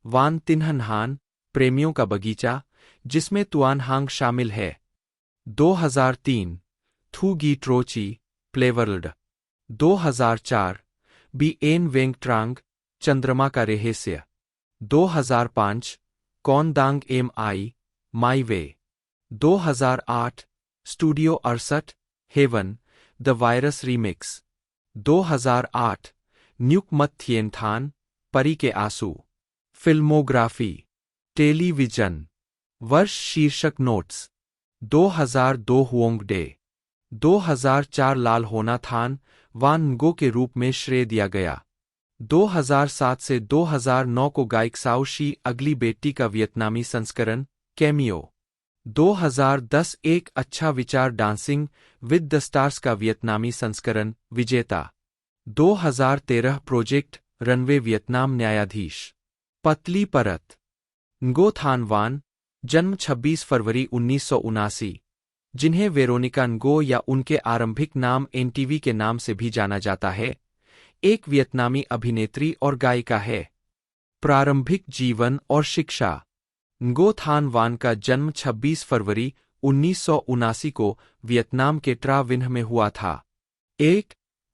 वान तिन्हन हान प्रेमियों का बगीचा, जिसमें तुआन हांग शामिल है। 2003 थू गी ट्रोची प्लेवर्ल्ड। 2004 बी एन वेंग ट्रांग चंद्रमा का रहस्य। 2005 कौन दांग एम आई My Way. 2008 studio 68 Heaven the Virus remix. 2008 न्यूक मत थिएन थान परी के आंसू। फिल्मोग्राफी टेलीविजन वर्ष शीर्षक नोट्स 2002 हुओंग डे। 2004 लाल होना थान वान ngो के रूप में श्रेय दिया गया। 2007 से 2009 को गायक साओ शी अगली बेटी का वियतनामी संस्करण कैमियो। 2010 एक अच्छा विचार डांसिंग विद द स्टार्स का वियतनामी संस्करण विजेता। 2013 प्रोजेक्ट रनवे वियतनाम न्यायाधीश। पतली परत ngो थान वान जन्म 26 फरवरी 1979, जिन्हें वेरोनिका ngो या उनके आरंभिक नाम एनटीवी के नाम से भी जाना जाता है, एक वियतनामी अभिनेत्री और गायिका है। प्रारंभिक जीवन और शिक्षा ngो थान वान का जन्म 26 फरवरी 1979 को वियतनाम के ट्रा विन्ह में हुआ था।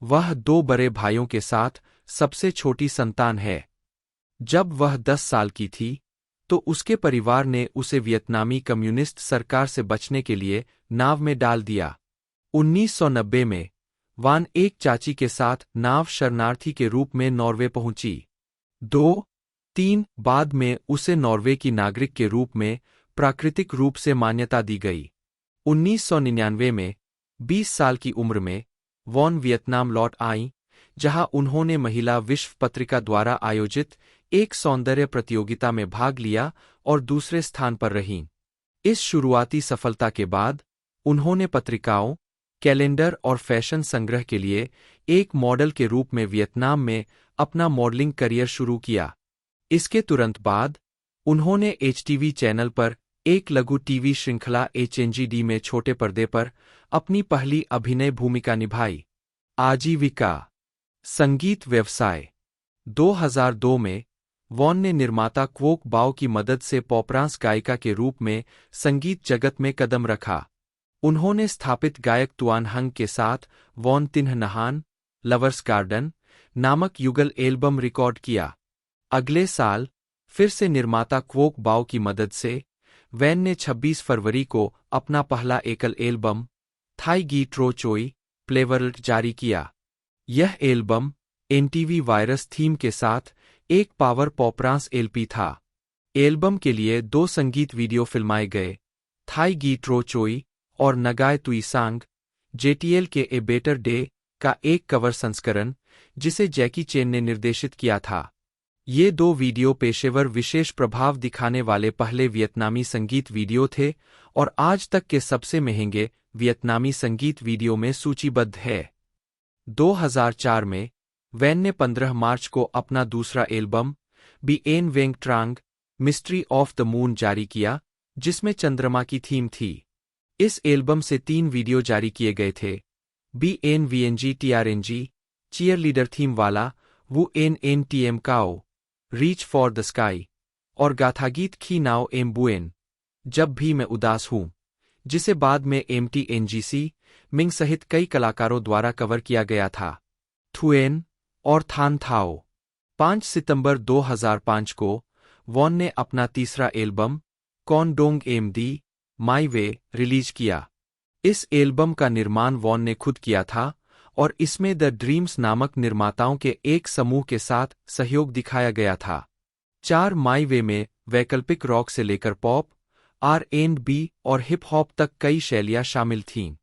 वह 2 बड़े भाइयों के साथ सबसे छोटी संतान है। जब वह 10 साल की थी, तो उसके परिवार ने उसे वियतनामी कम्युनिस्ट सरकार से बचने के लिए नाव में डाल दिया। 1990 में वान एक चाची के साथ नाव शरणार्थी के रूप में नॉर्वे पहुंची। 2-3 बाद में उसे नॉर्वे की नागरिक के रूप में प्राकृतिक रूप से मान्यता दी गई। 1999 में 20 साल की उम्र में वॉन वियतनाम लौट आईं, जहां उन्होंने महिला विश्व पत्रिका द्वारा आयोजित एक सौंदर्य प्रतियोगिता में भाग लिया और दूसरे स्थान पर रहीं। इस शुरुआती सफलता के बाद उन्होंने पत्रिकाओं, कैलेंडर और फैशन संग्रह के लिए एक मॉडल के रूप में वियतनाम में अपना मॉडलिंग करियर शुरू किया। इसके तुरंत बाद उन्होंने एचटीवी चैनल पर एक लघु टीवी श्रृंखला एचएनजीडी में छोटे पर्दे पर अपनी पहली अभिनय भूमिका निभाई। आजीविका। संगीत व्यवसाय। 2002 में वॉन ने निर्माता क्वोक बाओ की मदद से पॉपरांस गायिका के रूप में संगीत जगत में कदम रखा। उन्होंने स्थापित गायक तुआन हंग के साथ वॉन तिन्ह नहान, लवर्स गार्डन नामक युगल एल्बम रिकॉर्ड किया। अगले साल फिर से निर्माता क्वोक बाओ की मदद से वैन ने 26 फरवरी को अपना पहला एकल एल्बम थाई गी ट्रो चोई प्लेवर्ल्ट जारी किया। यह एल्बम एनटीवी वायरस थीम के साथ एक पावर पॉपरांस एलपी था। एल्बम के लिए 2 संगीत वीडियो फिल्माए गए, थाई गी ट्रो चोई और नगाए तुई सांग, जेटीएल के ए बेटर डे का एक कवर संस्करण जिसे जैकी चेन ने निर्देशित किया था। ये 2 वीडियो पेशेवर विशेष प्रभाव दिखाने वाले पहले वियतनामी संगीत वीडियो थे और आज तक के सबसे महंगे वियतनामी संगीत वीडियो में सूचीबद्ध है। 2004 में वैन ने 15 मार्च को अपना दूसरा एल्बम बी एन वेंग ट्रांग मिस्ट्री ऑफ द मून जारी किया, जिसमें चंद्रमा की थीम थी। इस एल्बम से 3 वीडियो जारी किए गए थे, बी एन वीएनजी टीआरएनजी चीयर लीडर थीम वाला वू एन एन टीएम काओ रीच फॉर द स्काई और गाथागीत खी नाओ एम बुएन जब भी मैं उदास हूं, जिसे बाद में एमटीएनजीसी मिंग सहित कई कलाकारों द्वारा कवर किया गया था। थुएन और थान थाओ। 5 सितंबर 2005 को वॉन ने अपना तीसरा album cone Dong am the my way release किया। इस एल्बम का निर्माण वॉन ने खुद किया था और इसमें द ड्रीम्स नामक निर्माताओं के एक समूह के साथ सहयोग दिखाया गया था। 4 माई वे में वैकल्पिक रॉक से लेकर पॉप, आर&बी और हिप हॉप तक कई शैलियां शामिल थीं।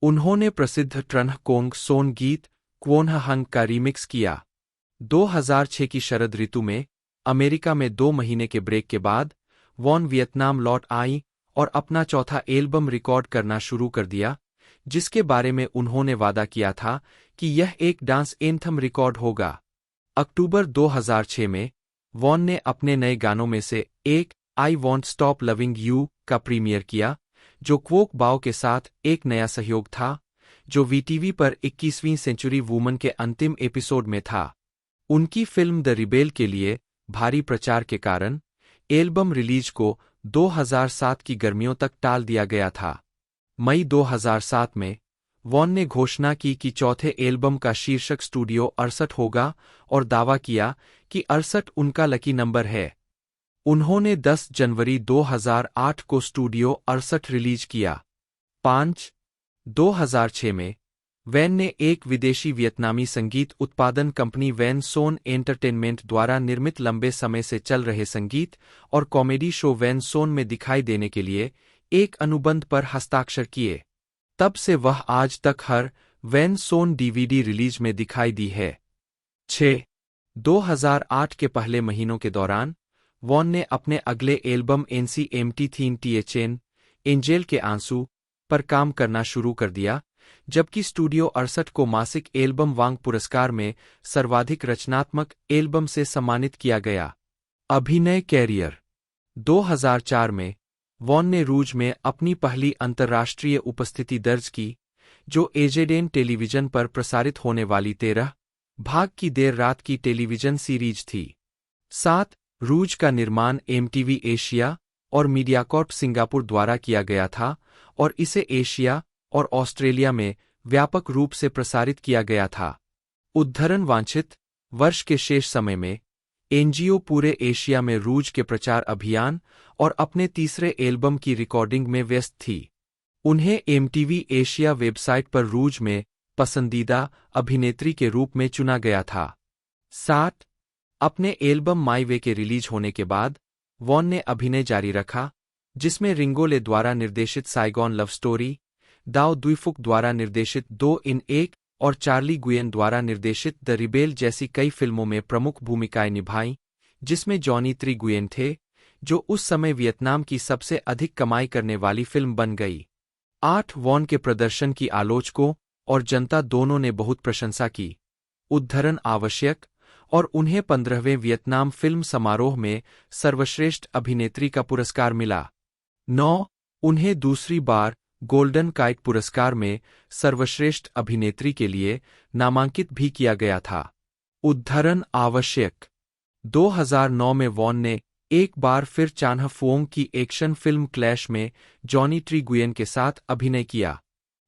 उन्होंने प्रसिद्ध ट्रन्ह कोंग सोन गीत क्वोन्ह हंग का रीमिक्स किया। 2006 की शरद ऋतु में अमेरिका में 2 महीने के ब्रेक के बाद वॉन वियतनाम लौट आई और अपना चौथा एल्बम रिकॉर्ड करना शुरू कर दिया, जिसके बारे में उन्होंने वादा किया था कि यह एक डांस एंथम रिकॉर्ड होगा। अक्टूबर 2006 में वॉन ने अपने नए गानों में से एक I want stop loving you का प्रीमियर किया, जो क्वोक बाओ के साथ एक नया सहयोग था, जो वीटीवी पर 21वीं सेंचुरी वूमन के अंतिम एपिसोड में था। उनकी फिल्म द रिबेल के लिए भारी प्रचार के कारण एल्बम रिलीज को 2007 की गर्मियों तक टाल दिया गया था। मई 2007 में वॉन ने घोषणा की कि चौथे एल्बम का शीर्षक स्टूडियो 68 होगा और दावा किया कि 68 उनका लकी नंबर है। उन्होंने 10 जनवरी 2008 को स्टूडियो 68 रिलीज किया। 2006 में वैन ने एक विदेशी वियतनामी संगीत उत्पादन कंपनी वैन सोन एंटरटेनमेंट द्वारा निर्मित लंबे समय से चल रहे संगीत और कॉमेडी शो वैन सोन में दिखाई देने के लिए एक अनुबंध पर हस्ताक्षर किए। तब से वह आज तक हर वैन सोन डीवीडी रिलीज में दिखाई दी है। 2008 के पहले महीनों के दौरान वॉन ने अपने अगले एल्बम एनसीएमटी थीन टीएचएन एंजेल के आंसू पर काम करना शुरू कर दिया, जबकि स्टूडियो 68 को मासिक एल्बम वांग पुरस्कार में सर्वाधिक रचनात्मक एल्बम से सम्मानित किया गया। अभिनय कैरियर। 2004 में वॉन ने रूज में अपनी पहली अंतर्राष्ट्रीय उपस्थिति दर्ज की, जो एजेडेन टेलीविजन पर प्रसारित होने वाली 13 भाग की देर रात की टेलीविजन सीरीज थी। 7 रूज का निर्माण एमटीवी एशिया और मीडियाकॉर्प सिंगापुर द्वारा किया गया था और इसे एशिया और ऑस्ट्रेलिया में व्यापक रूप से प्रसारित किया गया था। उद्धरण वांछित वर्ष के शेष समय में एनजीओ पूरे एशिया में रूज के प्रचार अभियान और अपने तीसरे एल्बम की रिकॉर्डिंग में व्यस्त थी। उन्हें एमटीवी एशिया वेबसाइट पर रूज में पसंदीदा अभिनेत्री के रूप में चुना गया था। 7 अपने एल्बम माई वे के रिलीज होने के बाद वॉन ने अभिनय जारी रखा, जिसमें रिंगोले द्वारा निर्देशित साइगॉन लव स्टोरी, दाओ दुईफुक द्वारा निर्देशित 2 इन 1 और चार्ली गुयेन द्वारा निर्देशित द रिबेल जैसी कई फिल्मों में प्रमुख भूमिकाएं निभाईं, जिसमें जॉनी त्री गुयेन थे, जो उस समय वियतनाम की सबसे अधिक कमाई करने वाली फिल्म बन गई। 8 वॉन के प्रदर्शन की आलोचकों और जनता दोनों ने बहुत प्रशंसा की। उद्धरण आवश्यक और उन्हें 15वें वियतनाम फिल्म समारोह में सर्वश्रेष्ठ अभिनेत्री का पुरस्कार मिला। 9 उन्हें दूसरी बार गोल्डन काइट पुरस्कार में सर्वश्रेष्ठ अभिनेत्री के लिए नामांकित भी किया गया था। उद्धरण आवश्यक। 2009 में वॉन ने एक बार फिर चान्ह फोंग की एक्शन फिल्म क्लैश में जॉनी ट्रीगुयेन के साथ अभिनय किया।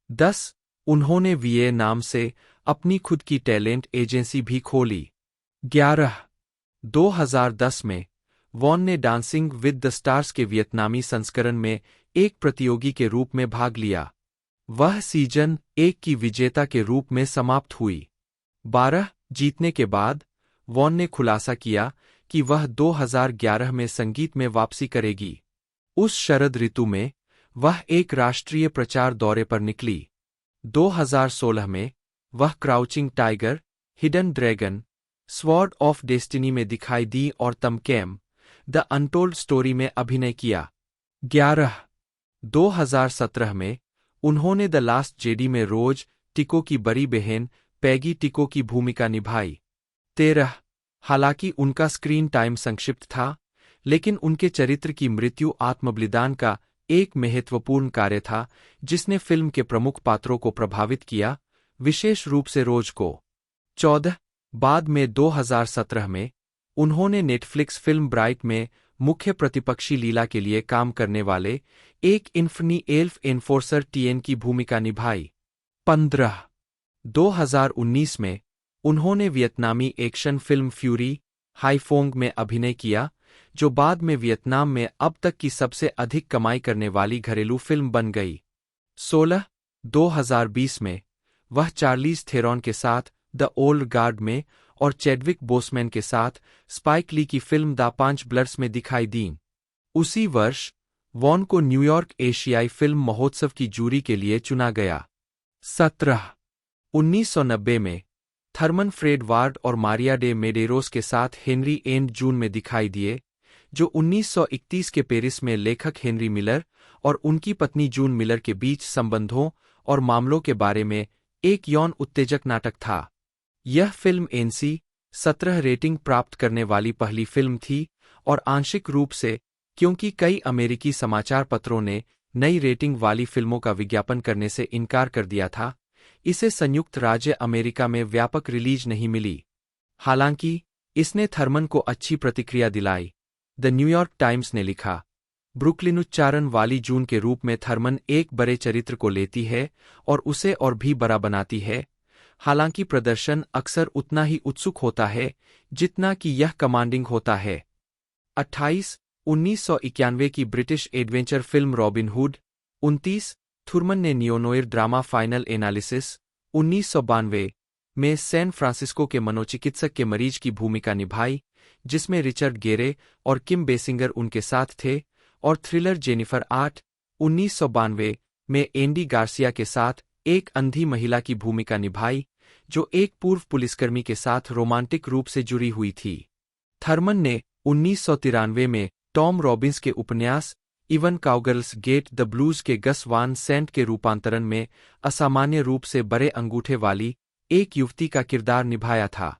10 उन्होंने वीए नाम से अपनी खुद की टैलेंट एजेंसी भी खोली। 11 2010 में वॉन ने डांसिंग विद द स्टार्स के वियतनामी संस्करण में एक प्रतियोगी के रूप में भाग लिया। वह सीजन 1 की विजेता के रूप में समाप्त हुई। 12 जीतने के बाद वॉन ने खुलासा किया कि वह 2011 में संगीत में वापसी करेगी। उस शरद ऋतु में वह एक राष्ट्रीय प्रचार दौरे पर निकली। 2016 में वह crouching tiger, hidden dragon, sword of destiny में दिखाई दी और तमकेम, द अनटोल्ड स्टोरी में अभिनय किया। 11 2017 में उन्होंने द लास्ट जेडी में रोज टिको की बड़ी बहन पैगी टिको की भूमिका निभाई। 13 हालांकि उनका स्क्रीन टाइम संक्षिप्त था, लेकिन उनके चरित्र की मृत्यु आत्मबलिदान का एक महत्वपूर्ण कार्य था जिसने फिल्म के प्रमुख पात्रों को प्रभावित किया, विशेष रूप से रोज को। 14 बाद में 2017 में उन्होंने नेटफ्लिक्स फिल्म ब्राइट में मुख्य प्रतिपक्षी लीला के लिए काम करने वाले एक इन्फनी एल्फ एनफोर्सर टीएन की भूमिका निभाई। 15 2019 में उन्होंने वियतनामी एक्शन फिल्म फ्यूरी हाईफोंग में अभिनय किया, जो बाद में वियतनाम में अब तक की सबसे अधिक कमाई करने वाली घरेलू फिल्म बन गई। 16 2020 में वह चार्लीज थेरॉन के साथ द ओल्ड गार्ड में और चैडविक बोसमैन के साथ स्पाइक ली की फिल्म द पांच ब्लड्स में दिखाई दीं। उसी वर्ष वॉन को न्यूयॉर्क एशियाई फिल्म महोत्सव की जूरी के लिए चुना गया। 17 1990 में थर्मन फ्रेड वार्ड और मारिया डे मेडेरोस के साथ हेनरी एंड जून में दिखाई दिए, जो 1931 के पेरिस में लेखक हेनरी मिलर और उनकी पत्नी जून मिलर के बीच संबंधों और मामलों के बारे में एक यौन उत्तेजक नाटक था। यह फिल्म NC-17 रेटिंग प्राप्त करने वाली पहली फिल्म थी और आंशिक रूप से क्योंकि कई अमेरिकी समाचार पत्रों ने नई रेटिंग वाली फिल्मों का विज्ञापन करने से इनकार कर दिया था, इसे संयुक्त राज्य अमेरिका में व्यापक रिलीज नहीं मिली। हालांकि इसने थर्मन को अच्छी प्रतिक्रिया दिलाई। द न्यूयॉर्क टाइम्स ने लिखा, ब्रुकलिन उच्चारण वाली जून के रूप में थर्मन एक बड़े चरित्र को लेती है और उसे और भी बड़ा बनाती है, हालांकि प्रदर्शन अक्सर उतना ही उत्सुक होता है जितना कि यह कमांडिंग होता है। 28 1991 की British adventure film robin hood. 29 Thurman ने नियोनोइर ड्रामा फाइनल एनालिसिस 1992 में सैन फ्रांसिस्को के मनोचिकित्सक के मरीज की भूमिका निभाई, जिसमें रिचर्ड गेरे और किम बेसिंगर उनके साथ थे, और थ्रिलर जेनिफर 8 1992 में एंडी गार्सिया के साथ एक अंधी महिला की भूमिका निभाई, जो एक पूर्व पुलिसकर्मी के साथ रोमांटिक रूप से जुड़ी हुई थी। थर्मन ने 1993 में टॉम रॉबिन्स के उपन्यास इवन काउगर्ल्स गेट द ब्लूज के गस वान सेंट के रूपांतरण में असामान्य रूप से बड़े अंगूठे वाली एक युवती का किरदार निभाया था।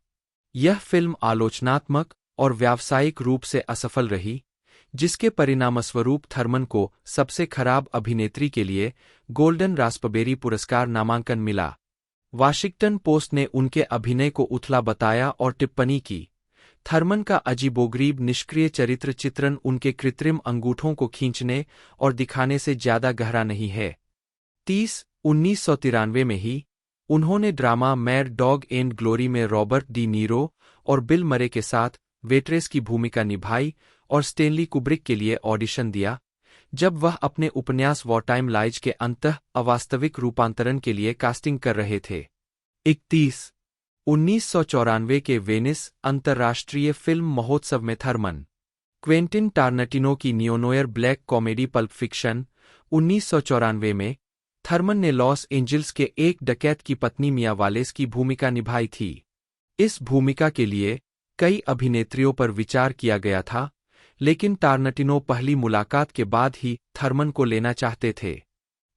यह फिल्म आलोचनात्मक और व्यावसायिक रूप से असफल रही, जिसके परिणामस्वरूप थर्मन को सबसे खराब अभिनेत्री के लिए गोल्डन रास्पबेरी पुरस्कार नामांकन मिला। वाशिंगटन पोस्ट ने उनके अभिनय को उथला बताया और टिप्पणी की, थर्मन का अजीबोगरीब निष्क्रिय चरित्र चित्रण उनके कृत्रिम अंगूठों को खींचने और दिखाने से ज्यादा गहरा नहीं है। 30 1993 में ही उन्होंने drama mad dog and glory में रॉबर्ट डी नीरो और बिल मरे के साथ वेट्रेस की भूमिका निभाई और स्टेनली कुब्रिक के लिए ऑडिशन दिया, जब वह अपने उपन्यास वॉर टाइम लाइज के अंतः अवास्तविक रूपांतरण के लिए कास्टिंग कर रहे थे। 31 1994 के वेनिस अंतर्राष्ट्रीय फिल्म महोत्सव में थर्मन, क्वेंटिन टारनटिनो की नियोनोयर ब्लैक कॉमेडी पल्प फिक्शन 1994 में थर्मन ने लॉस एंजिल्स के एक डकैत की पत्नी मिया वालेस की भूमिका निभाई थी। इस भूमिका के लिए कई अभिनेत्रियों पर विचार किया गया था, लेकिन टारनटिनो पहली मुलाकात के बाद ही थर्मन को लेना चाहते थे।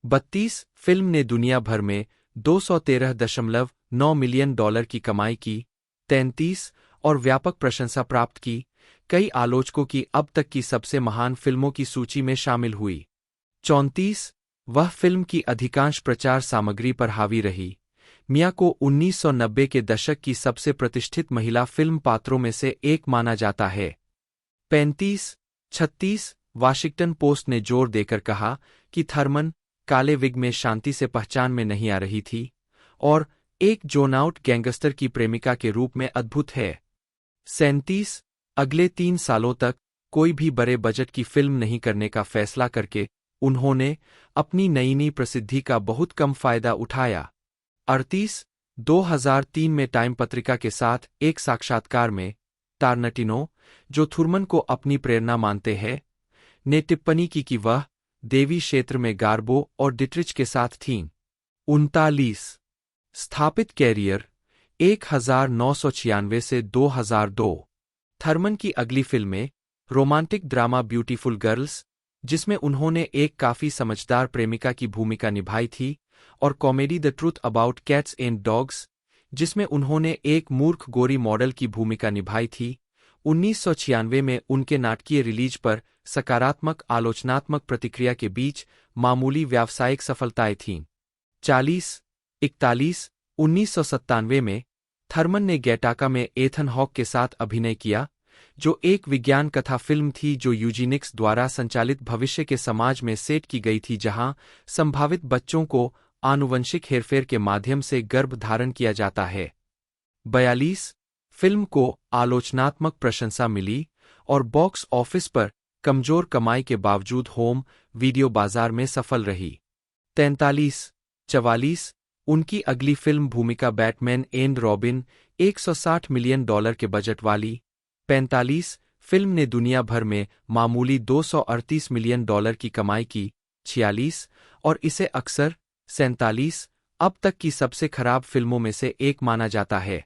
32 फिल्म ने दुनिया भर में $213.9 मिलियन की कमाई की। 33 और व्यापक प्रशंसा प्राप्त की, कई आलोचकों की अब तक की सबसे महान फिल्मों की सूची में शामिल हुई। 34 वह फिल्म की अधिकांश प्रचार सामग्री पर हावी रही। मिया को 1990 के दशक की सबसे प्रतिष्ठित महिला फिल्म पात्रों में से एक माना जाता है। 35-36 वाशिंगटन पोस्ट ने जोर देकर कहा कि थर्मन काले विग में शांति से पहचान में नहीं आ रही थी और एक जोन-आउट गैंगस्टर की प्रेमिका के रूप में अद्भुत है। 37 अगले 3 सालों तक कोई भी बड़े बजट की फिल्म नहीं करने का फैसला करके उन्होंने अपनी नई प्रसिद्धि का बहुत कम फायदा उठाया। 38 2003 में टाइम पत्रिका के साथ एक साक्षात्कार में टारनटिनो, जो थुरमन को अपनी प्रेरणा मानते हैं, ने टिप्पणी की कि वह देवी क्षेत्र में गार्बो और डिट्रिच के साथ थीं। 39 स्थापित कैरियर 1996 से 2002। थर्मन की अगली फिल्में रोमांटिक ड्रामा ब्यूटीफुल गर्ल्स, जिसमें उन्होंने एक काफी समझदार प्रेमिका की भूमिका निभाई थी, और comedy the truth about cats and dogs, जिसमें उन्होंने एक मूर्ख गोरी मॉडल की भूमिका निभाई थी। 1996 में उनके नाटकीय रिलीज पर सकारात्मक आलोचनात्मक प्रतिक्रिया के बीच मामूली व्यावसायिक सफलताएं थीं। 41 1997 में थर्मन ने गैटाका में एथन हॉक के साथ अभिनय किया, जो एक विज्ञान कथा फिल्म थी जो यूजीनिक्स द्वारा संचालित भविष्य के समाज में सेट की गई थी जहां संभावित बच्चों को आनुवंशिक हेरफेर के माध्यम से गर्भ धारण किया जाता है। 42 फिल्म को आलोचनात्मक प्रशंसा मिली और बॉक्स ऑफिस पर कमजोर कमाई के बावजूद होम वीडियो बाजार में सफल रही। 43 उनकी अगली फिल्म भूमिका बैटमैन एंड रॉबिन, $160 मिलियन के बजट वाली। 45 फिल्म ने दुनिया भर में मामूली $238 मिलियन की कमाई की। 46 और इसे अक्सर 47 अब तक की सबसे खराब फिल्मों में से एक माना जाता है।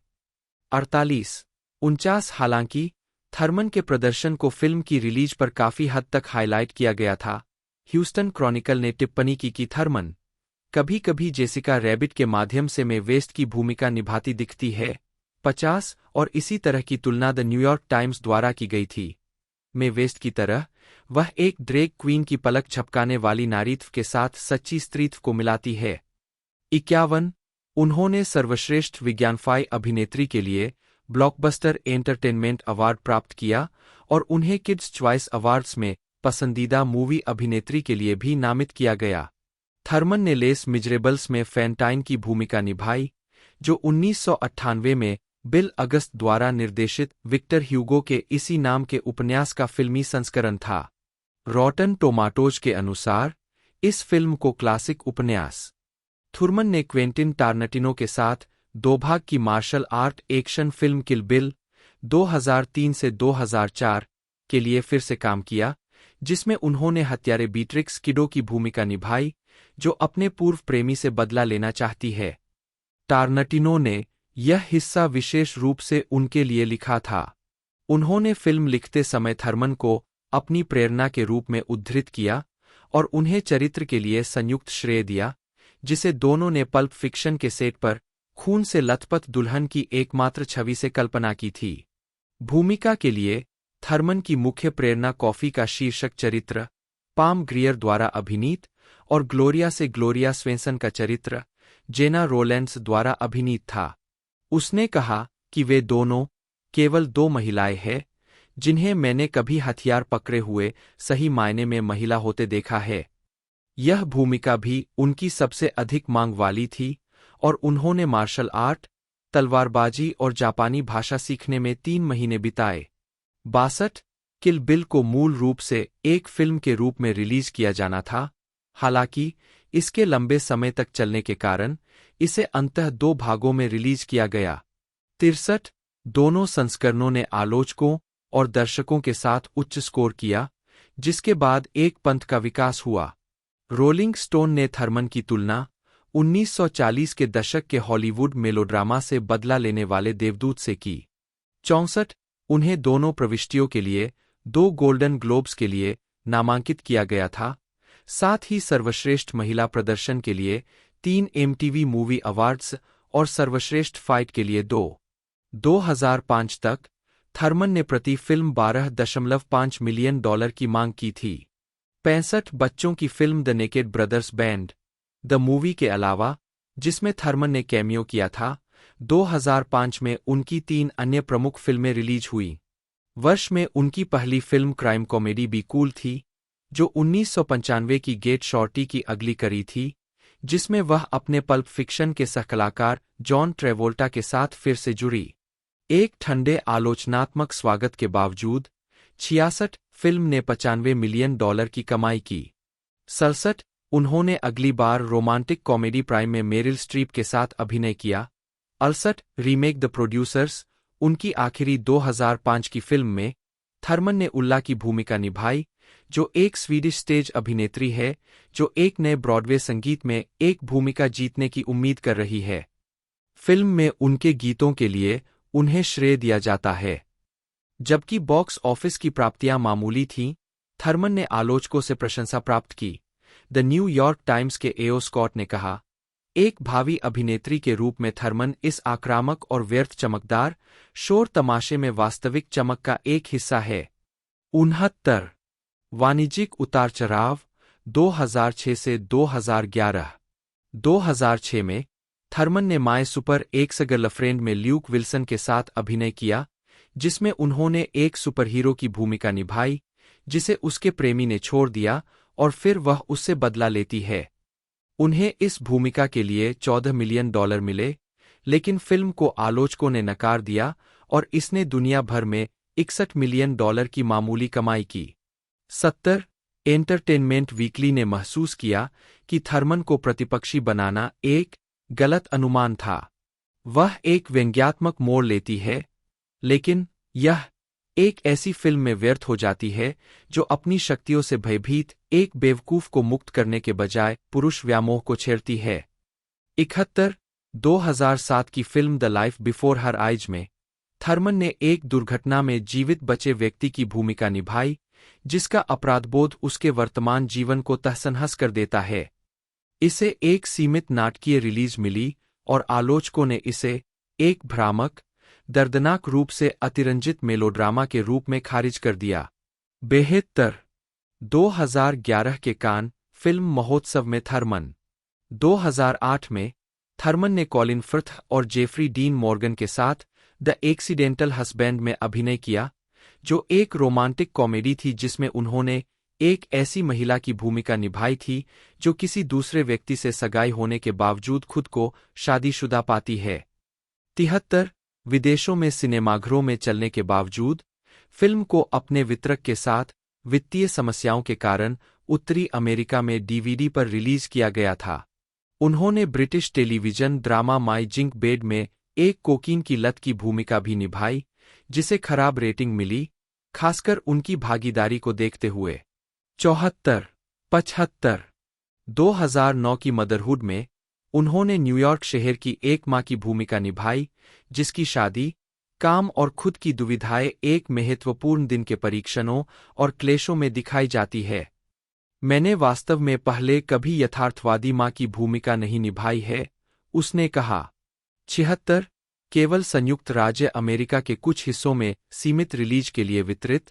48 हालांकि थर्मन के प्रदर्शन को फिल्म की रिलीज पर काफी हद तक हाईलाइट किया गया था, ह्यूस्टन क्रॉनिकल ने टिप्पणी की कि थर्मन कभी कभी जेसिका रैबिट के माध्यम से मे वेस्ट की भूमिका निभाती दिखती है। 50 और इसी तरह की तुलना द न्यूयॉर्क टाइम्स द्वारा की गई थी। मे वेस्ट की तरह वह एक ड्रैग क्वीन की पलक झपकाने वाली नारीत्व के साथ सच्ची स्त्रीत्व को मिलाती है। 51 उन्होंने सर्वश्रेष्ठ विज्ञानफाई अभिनेत्री के लिए ब्लॉकबस्टर एंटरटेनमेंट अवार्ड प्राप्त किया और उन्हें किड्स चॉइस अवार्ड्स में पसंदीदा मूवी अभिनेत्री के लिए भी नामित किया गया। थर्मन ने लेस मिजरेबल्स में फैंटाइन की भूमिका निभाई, जो 1998 में बिल अगस्त द्वारा निर्देशित विक्टर ह्यूगो के इसी नाम के उपन्यास का फिल्मी संस्करण था। रॉटन टोमाटोज के अनुसार इस फिल्म को क्लासिक उपन्यास। थुरमन ने क्वेंटिन टारनटिनो के साथ 2 भाग की मार्शल आर्ट एक्शन फिल्म किल बिल 2003 से 2004 के लिए फिर से काम किया, जिसमें उन्होंने हत्यारे बीट्रिक्स किडो की भूमिका निभाई, जो अपने पूर्व प्रेमी से बदला लेना चाहती है। टारनटिनो ने यह हिस्सा विशेष रूप से उनके लिए लिखा था। उन्होंने फिल्म लिखते समय थर्मन को अपनी प्रेरणा के रूप में उद्धृत किया और उन्हें चरित्र के लिए संयुक्त श्रेय दिया, जिसे दोनों ने पल्प फिक्शन के सेट पर खून से लथपथ दुल्हन की एकमात्र छवि से कल्पना की थी। भूमिका के लिए थर्मन की मुख्य प्रेरणा कॉफी का शीर्षक चरित्र पाम ग्रियर द्वारा अभिनीत और ग्लोरिया से ग्लोरिया स्वेंसन का चरित्र जेना रोलेंस द्वारा अभिनीत था। उसने कहा कि वे दोनों केवल 2 महिलाएं हैं जिन्हें मैंने कभी हथियार पकड़े हुए सही मायने में महिला होते देखा है। यह भूमिका भी उनकी सबसे अधिक मांग वाली थी और उन्होंने मार्शल आर्ट, तलवारबाजी और जापानी भाषा सीखने में 3 महीने बिताए। 62 किल बिल को मूल रूप से एक फिल्म के रूप में रिलीज किया जाना था, हालांकि इसके लंबे समय तक चलने के कारण इसे अंततः 2 भागों में रिलीज किया गया। 63 दोनों संस्करणों ने आलोचकों और दर्शकों के साथ उच्च स्कोर किया, जिसके बाद एक पंथ का विकास हुआ। रोलिंग स्टोन ने थर्मन की तुलना 1940 के दशक के हॉलीवुड मेलोड्रामा से बदला लेने वाले देवदूत से की। 64 उन्हें दोनों प्रविष्टियों के लिए 2 गोल्डन ग्लोब्स के लिए नामांकित किया गया था, साथ ही सर्वश्रेष्ठ महिला प्रदर्शन के लिए 3 MTV मूवी अवार्ड्स और सर्वश्रेष्ठ फाइट के लिए 2। 2005 तक थर्मन ने प्रति फिल्म $12.5 मिलियन की मांग की थी। 65 बच्चों की film the naked brothers band the movie के अलावा, जिसमें थर्मन ने कैमियो किया था, 2005 में उनकी 3 अन्य प्रमुख फिल्में रिलीज हुई। वर्ष में उनकी पहली film crime comedy be cool थी, जो 1995 की गेट शॉर्टी की अगली कड़ी थी, जिसमें वह अपने पल्प फिक्शन के सहकलाकार जॉन ट्रेवोल्टा के साथ फिर से जुड़ी। एक ठंडे आलोचनात्मक स्वागत के बावजूद 66 फिल्म ने $95 मिलियन की कमाई की। 67 उन्होंने अगली बार रोमांटिक कॉमेडी प्राइम में मेरिल स्ट्रीप के साथ अभिनय किया। 68 रीमेक द प्रोड्यूसर्स, उनकी आखिरी 2005 की फिल्म में थर्मन ने उल्ला की भूमिका निभाई, जो एक स्वीडिश स्टेज अभिनेत्री है जो एक नए ब्रॉडवे संगीत में एक भूमिका जीतने की उम्मीद कर रही है। फिल्म में उनके गीतों के लिए उन्हें श्रेय दिया जाता है। जबकि बॉक्स ऑफिस की प्राप्तियां मामूली थीं, थर्मन ने आलोचकों से प्रशंसा प्राप्त की। द न्यूयॉर्क टाइम्स के एओ स्कॉट ने कहा, एक भावी अभिनेत्री के रूप में थर्मन इस आक्रामक और व्यर्थ चमकदार शोर तमाशे में वास्तविक चमक का एक हिस्सा है। 69 वाणिज्यिक उतार चढ़ाव 2006 से 2011। 2006 में थर्मन ने माय सुपर एक्स गर्लफ्रेंड में ल्यूक विल्सन के साथ अभिनय किया, जिसमें उन्होंने एक सुपरहीरो की भूमिका निभाई जिसे उसके प्रेमी ने छोड़ दिया और फिर वह उससे बदला लेती है। उन्हें इस भूमिका के लिए $14 मिलियन मिले, लेकिन फिल्म को आलोचकों ने नकार दिया और इसने दुनिया भर में $61 मिलियन की मामूली कमाई की। 70 एंटरटेनमेंट वीकली ने महसूस किया कि थर्मन को प्रतिपक्षी बनाना एक गलत अनुमान था। वह एक व्यंग्यात्मक मोड़ लेती है, लेकिन यह एक ऐसी फिल्म में व्यर्थ हो जाती है जो अपनी शक्तियों से भयभीत एक बेवकूफ को मुक्त करने के बजाय पुरुष व्यामोह को छेड़ती है। 71 2007 की film the life before her eyes में थर्मन ने एक दुर्घटना में जीवित बचे व्यक्ति की भूमिका निभाई, जिसका अपराधबोध उसके वर्तमान जीवन को तहस-नहस कर देता है। इसे एक सीमित नाटकीय रिलीज मिली और आलोचकों ने इसे एक भ्रामक, दर्दनाक रूप से अतिरंजित मेलोड्रामा के रूप में खारिज कर दिया। 72 2011 के कान फिल्म महोत्सव में थर्मन। 2008 में थर्मन ने कॉलिन फर्थ और जेफरी डीन मॉर्गन के साथ द एक्सीडेंटल हस्बैंड में अभिनय किया, जो एक रोमांटिक कॉमेडी थी जिसमें उन्होंने एक ऐसी महिला की भूमिका निभाई थी जो किसी दूसरे व्यक्ति से सगाई होने के बावजूद खुद को शादीशुदा पाती है। 73 विदेशों में सिनेमाघरों में चलने के बावजूद फिल्म को अपने वितरक के साथ वित्तीय समस्याओं के कारण उत्तरी अमेरिका में डीवीडी पर रिलीज किया गया था। उन्होंने ब्रिटिश टेलीविजन ड्रामा माई जिंक बेड में एक कोकीन की लत की भूमिका भी निभाई, जिसे खराब रेटिंग मिली, खासकर उनकी भागीदारी को देखते हुए। 75 2009 की मदरहुड में उन्होंने न्यूयॉर्क शहर की एक मां की भूमिका निभाई, जिसकी शादी, काम और खुद की दुविधाएं एक महत्वपूर्ण दिन के परीक्षणों और क्लेशों में दिखाई जाती है। मैंने वास्तव में पहले कभी यथार्थवादी मां की भूमिका नहीं निभाई है, उसने कहा। 76 केवल संयुक्त राज्य अमेरिका के कुछ हिस्सों में सीमित रिलीज के लिए वितरित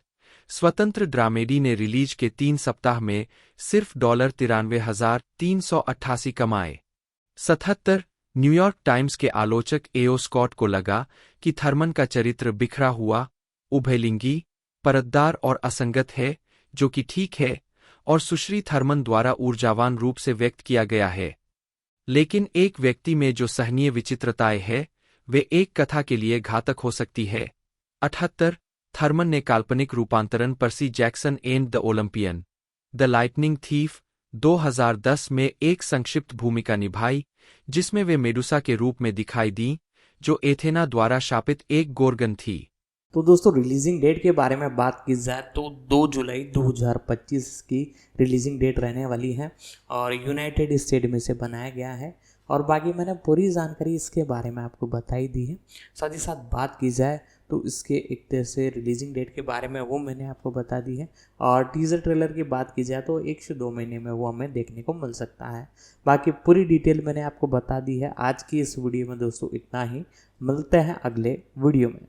स्वतंत्र ड्रामेडी ने रिलीज के 3 सप्ताह में सिर्फ $93,388 कमाए। 77 न्यूयॉर्क टाइम्स के आलोचक एओ स्कॉट को लगा कि थर्मन का चरित्र बिखरा हुआ, उभयलिंगी, परतदार और असंगत है, जो कि ठीक है और सुश्री थर्मन द्वारा ऊर्जावान रूप से व्यक्त किया गया है। लेकिन एक व्यक्ति में जो सहनीय विचित्रताएं है, वे एक कथा के लिए घातक हो सकती है। 78 थर्मन ने काल्पनिक रूपांतरण पर्सी Jackson and the Olympian, the lightning thief 2010 में एक संक्षिप्त भूमिका निभाई, जिसमें वे मेडुसा के रूप में दिखाई दीं, जो एथेना द्वारा शापित एक गोर्गन थी।
तो दोस्तों रिलीजिंग डेट के बारे में बात की जाए तो 2 जुलाई 2025 की रिलीजिंग डेट रहने वाली है और यूनाइटेड स्टेट में से बनाया गया है और बाकी मैंने पूरी जानकारी इसके बारे में आपको बताई दी है। साथ ही साथ बात की जाए तो इसके एक तरह से रिलीजिंग डेट के बारे में वो मैंने आपको बता दी है और टीज़र ट्रेलर की बात की जाए तो 1 से 2 महीने में वो हमें देखने को मिल सकता है। बाकी पूरी डिटेल मैंने आपको बता दी है। आज की इस वीडियो में दोस्तों इतना ही, मिलते हैं अगले वीडियो में।